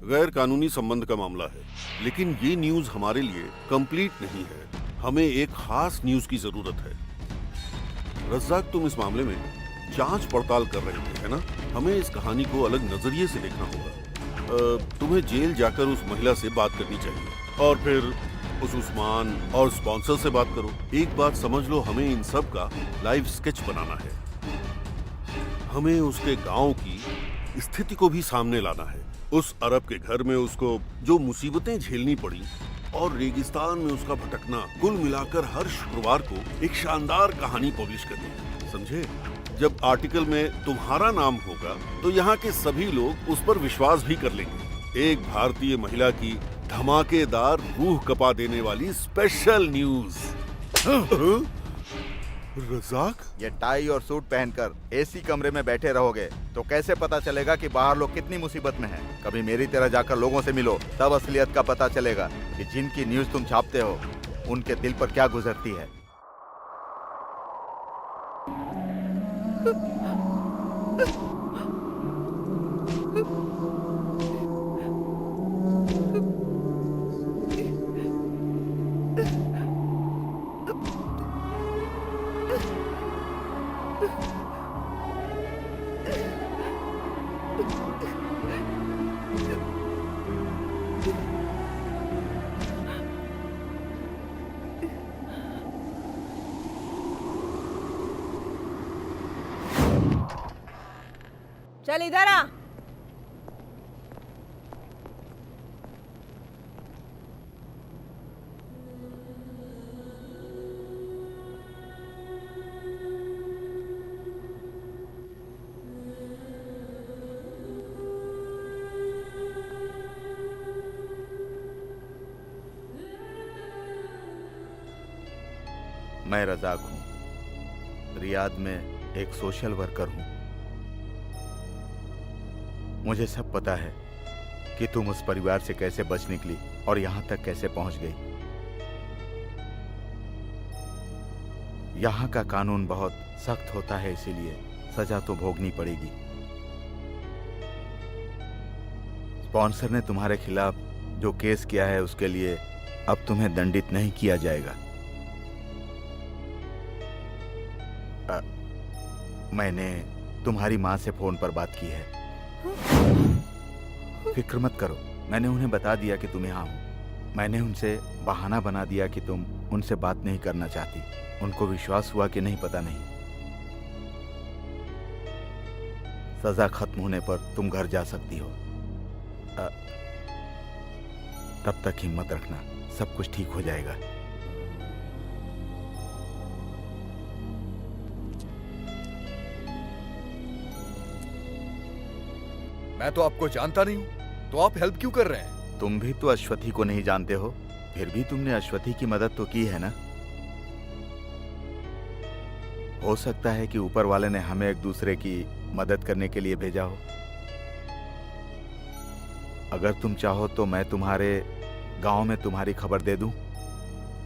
गैर कानूनी संबंध का मामला है, लेकिन ये न्यूज हमारे लिए कंप्लीट नहीं है। हमें एक खास न्यूज की जरूरत है। रज्जाक, तुम इस मामले में जांच पड़ताल कर रहे थे, है ना? हमें इस कहानी को अलग नजरिए से देखना होगा। तुम्हें जेल जाकर उस महिला से बात करनी चाहिए और फिर उस उस्मान और स्पॉन्सर से बात करो। एक बात समझ लो, हमें इन सब का लाइव स्केच बनाना है। हमें उसके गांव की स्थिति को भी सामने लाना है। उस अरब के घर में उसको जो मुसीबतें झेलनी पड़ी और रेगिस्तान में उसका भटकना, कुल मिलाकर हर शुक्रवार को एक शानदार कहानी पब्लिश करनी है, समझे? जब आर्टिकल में तुम्हारा नाम होगा तो यहाँ के सभी लोग उस पर विश्वास भी कर लेंगे। एक भारतीय महिला की धमाकेदार, रूह कपा देने वाली स्पेशल न्यूज। रज़ाक, ये टाई और सूट पहनकर एसी कमरे में बैठे रहोगे तो कैसे पता चलेगा कि बाहर लोग कितनी मुसीबत में हैं? कभी मेरी तरह जाकर लोगों से मिलो, तब असलियत का पता चलेगा कि जिनकी न्यूज तुम छापते हो उनके दिल पर क्या गुजरती है। चल इधर आ। मैं रज़ाक हूँ। रियाद में एक सोशल वर्कर हूँ। मुझे सब पता है कि तुम उस परिवार से कैसे बच निकली और यहाँ तक कैसे पहुँच गई। यहाँ का कानून बहुत सख्त होता है, इसीलिए सजा तो भोगनी पड़ेगी। स्पॉन्सर ने तुम्हारे खिलाफ जो केस किया है उसके लिए अब तुम्हें दंडित नहीं किया जाएगा। मैंने तुम्हारी माँ से फोन पर बात की है। फिक्र मत करो, मैंने उन्हें बता दिया कि तुम यहाँ हो। मैंने उनसे बहाना बना दिया कि तुम उनसे बात नहीं करना चाहती। उनको विश्वास हुआ कि नहीं, पता नहीं। सजा खत्म होने पर तुम घर जा सकती हो। तब तक हिम्मत रखना, सब कुछ ठीक हो जाएगा। मैं तो आपको जानता नहीं हूं, तो आप हेल्प क्यों कर रहे हैं? तुम भी तो अश्वथी को नहीं जानते हो, फिर भी तुमने अश्वथी की मदद तो की है ना। हो सकता है कि ऊपर वाले ने हमें एक दूसरे की मदद करने के लिए भेजा हो। अगर तुम चाहो तो मैं तुम्हारे गांव में तुम्हारी खबर दे दूं।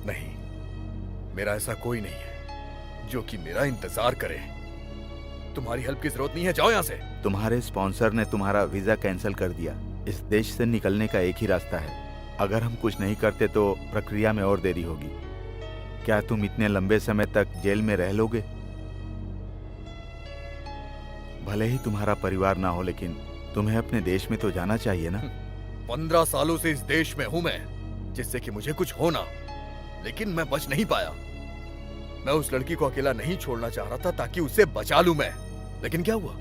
नहीं, मेरा ऐसा कोई नहीं है जो कि मेरा इंतजार करे। तुम्हारी हेल्प की जरूरत नहीं है, जाओ यहाँ से। तुम्हारे स्पॉन्सर ने तुम्हारा वीजा कैंसिल कर दिया। इस देश से निकलने का एक ही रास्ता है। अगर हम कुछ नहीं करते तो प्रक्रिया में और देरी होगी। क्या तुम इतने लंबे समय तक जेल में रह लोगे? भले ही तुम्हारा परिवार ना हो, लेकिन तुम्हें अपने देश में तो जाना चाहिए ना। 15 सालों से इस देश में हूं मैं, जिससे कि मुझे कुछ होना, लेकिन मैं बच नहीं पाया। मैं उस लड़की को अकेला नहीं छोड़ना चाह रहा था ताकि उसे बचा लूं मैं, लेकिन क्या हुआ?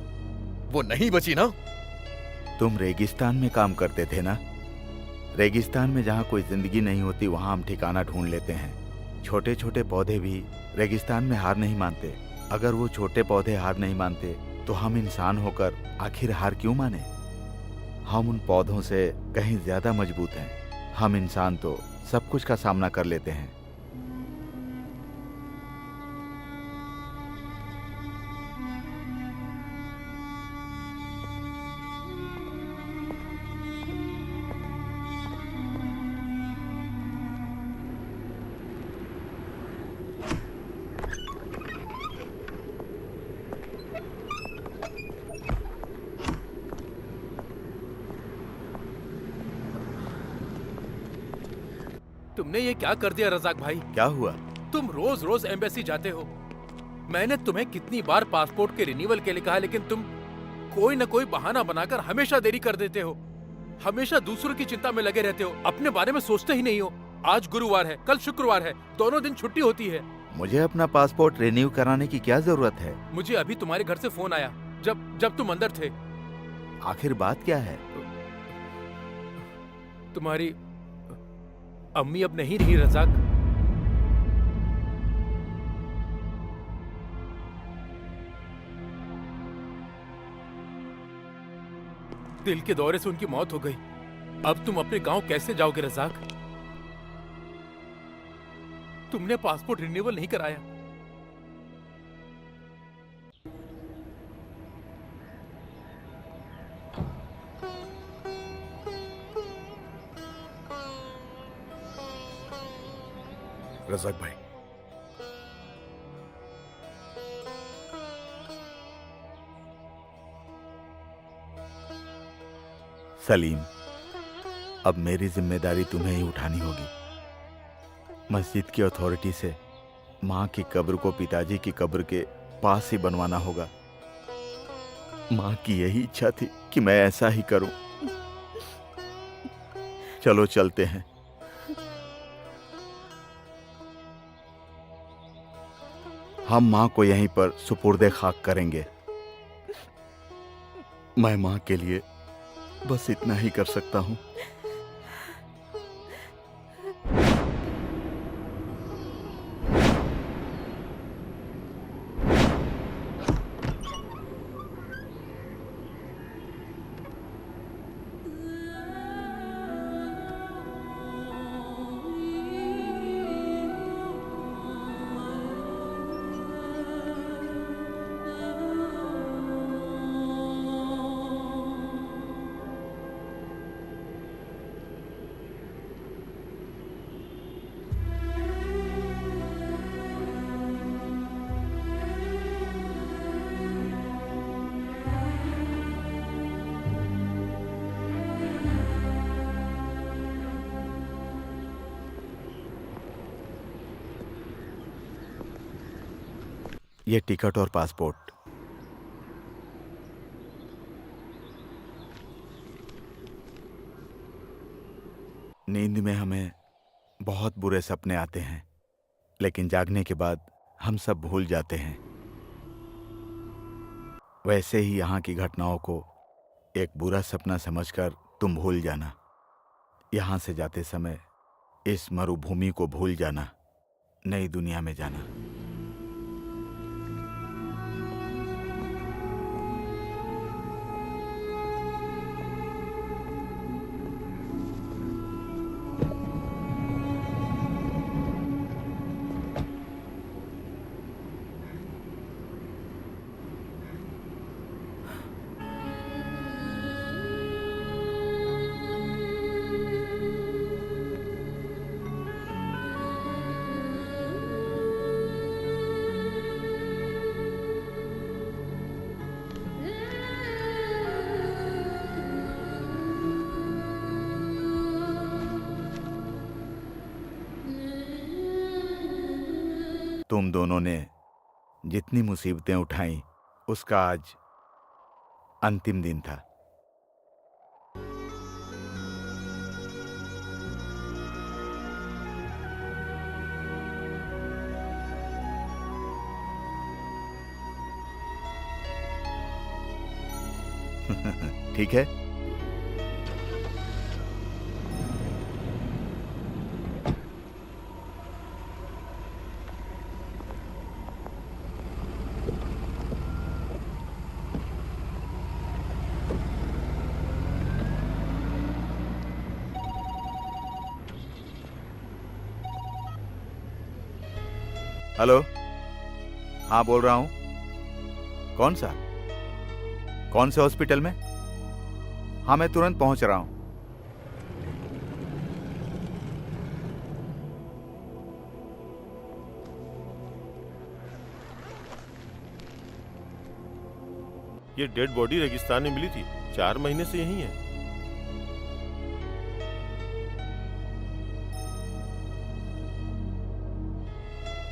वो नहीं बची ना। तुम रेगिस्तान में काम करते थे ना। रेगिस्तान में जहाँ कोई जिंदगी नहीं होती वहाँ हम ठिकाना ढूंढ लेते हैं। छोटे छोटे पौधे भी रेगिस्तान में हार नहीं मानते। अगर वो छोटे पौधे हार नहीं मानते तो हम इंसान होकर आखिर हार क्यों माने? हम उन पौधों से कहीं ज्यादा मजबूत हैं। हम इंसान तो सब कुछ का सामना कर लेते हैं। तुमने ये क्या कर दिया रजाक भाई? क्या हुआ? तुम रोज रोज एम्बेसी जाते हो। मैंने तुम्हें कितनी बार पासपोर्ट के रिन्यूअल के लिए कहा, लेकिन तुम कोई न कोई बहाना बनाकर हमेशा देरी कर देते हो। हमेशा दूसरों की चिंता में लगे रहते हो, अपने बारे में सोचते ही नहीं हो। आज गुरुवार है, कल शुक्रवार है, दोनों दिन छुट्टी होती है। मुझे अपना पासपोर्ट रिन्यू कराने की क्या जरूरत है? मुझे अभी तुम्हारे घर से फोन आया जब तुम अंदर थे। आखिर बात क्या है? तुम्हारी अम्मी अब नहीं रही रजाक। दिल के दौरे से उनकी मौत हो गई। अब तुम अपने गांव कैसे जाओगे रजाक? तुमने पासपोर्ट रिन्यूअल नहीं कराया। रज़ाक भाई, सलीम, अब मेरी जिम्मेदारी तुम्हें ही उठानी होगी। मस्जिद की अथॉरिटी से माँ की कब्र को पिताजी की कब्र के पास ही बनवाना होगा। माँ की यही इच्छा थी कि मैं ऐसा ही करूं। चलो चलते हैं। हम माँ को यहीं पर सुपुर्दे खाक करेंगे। मैं माँ के लिए बस इतना ही कर सकता हूँ। ये टिकट और पासपोर्ट। नींद में हमें बहुत बुरे सपने आते हैं, लेकिन जागने के बाद हम सब भूल जाते हैं। वैसे ही यहाँ की घटनाओं को एक बुरा सपना समझकर तुम भूल जाना। यहाँ से जाते समय इस मरुभूमि को भूल जाना, नई दुनिया में जाना। तुम दोनों ने जितनी मुसीबतें उठाई, उसका आज अंतिम दिन था। ठीक है? हेलो, हाँ बोल रहा हूँ। कौन सा? कौन से हॉस्पिटल में? हाँ मैं तुरंत पहुंच रहा हूँ। ये डेड बॉडी रेगिस्तान में मिली थी, 4 महीने से यहीं है।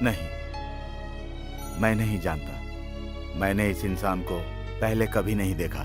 नहीं, मैं नहीं जानता। मैंने इस इंसान को पहले कभी नहीं देखा।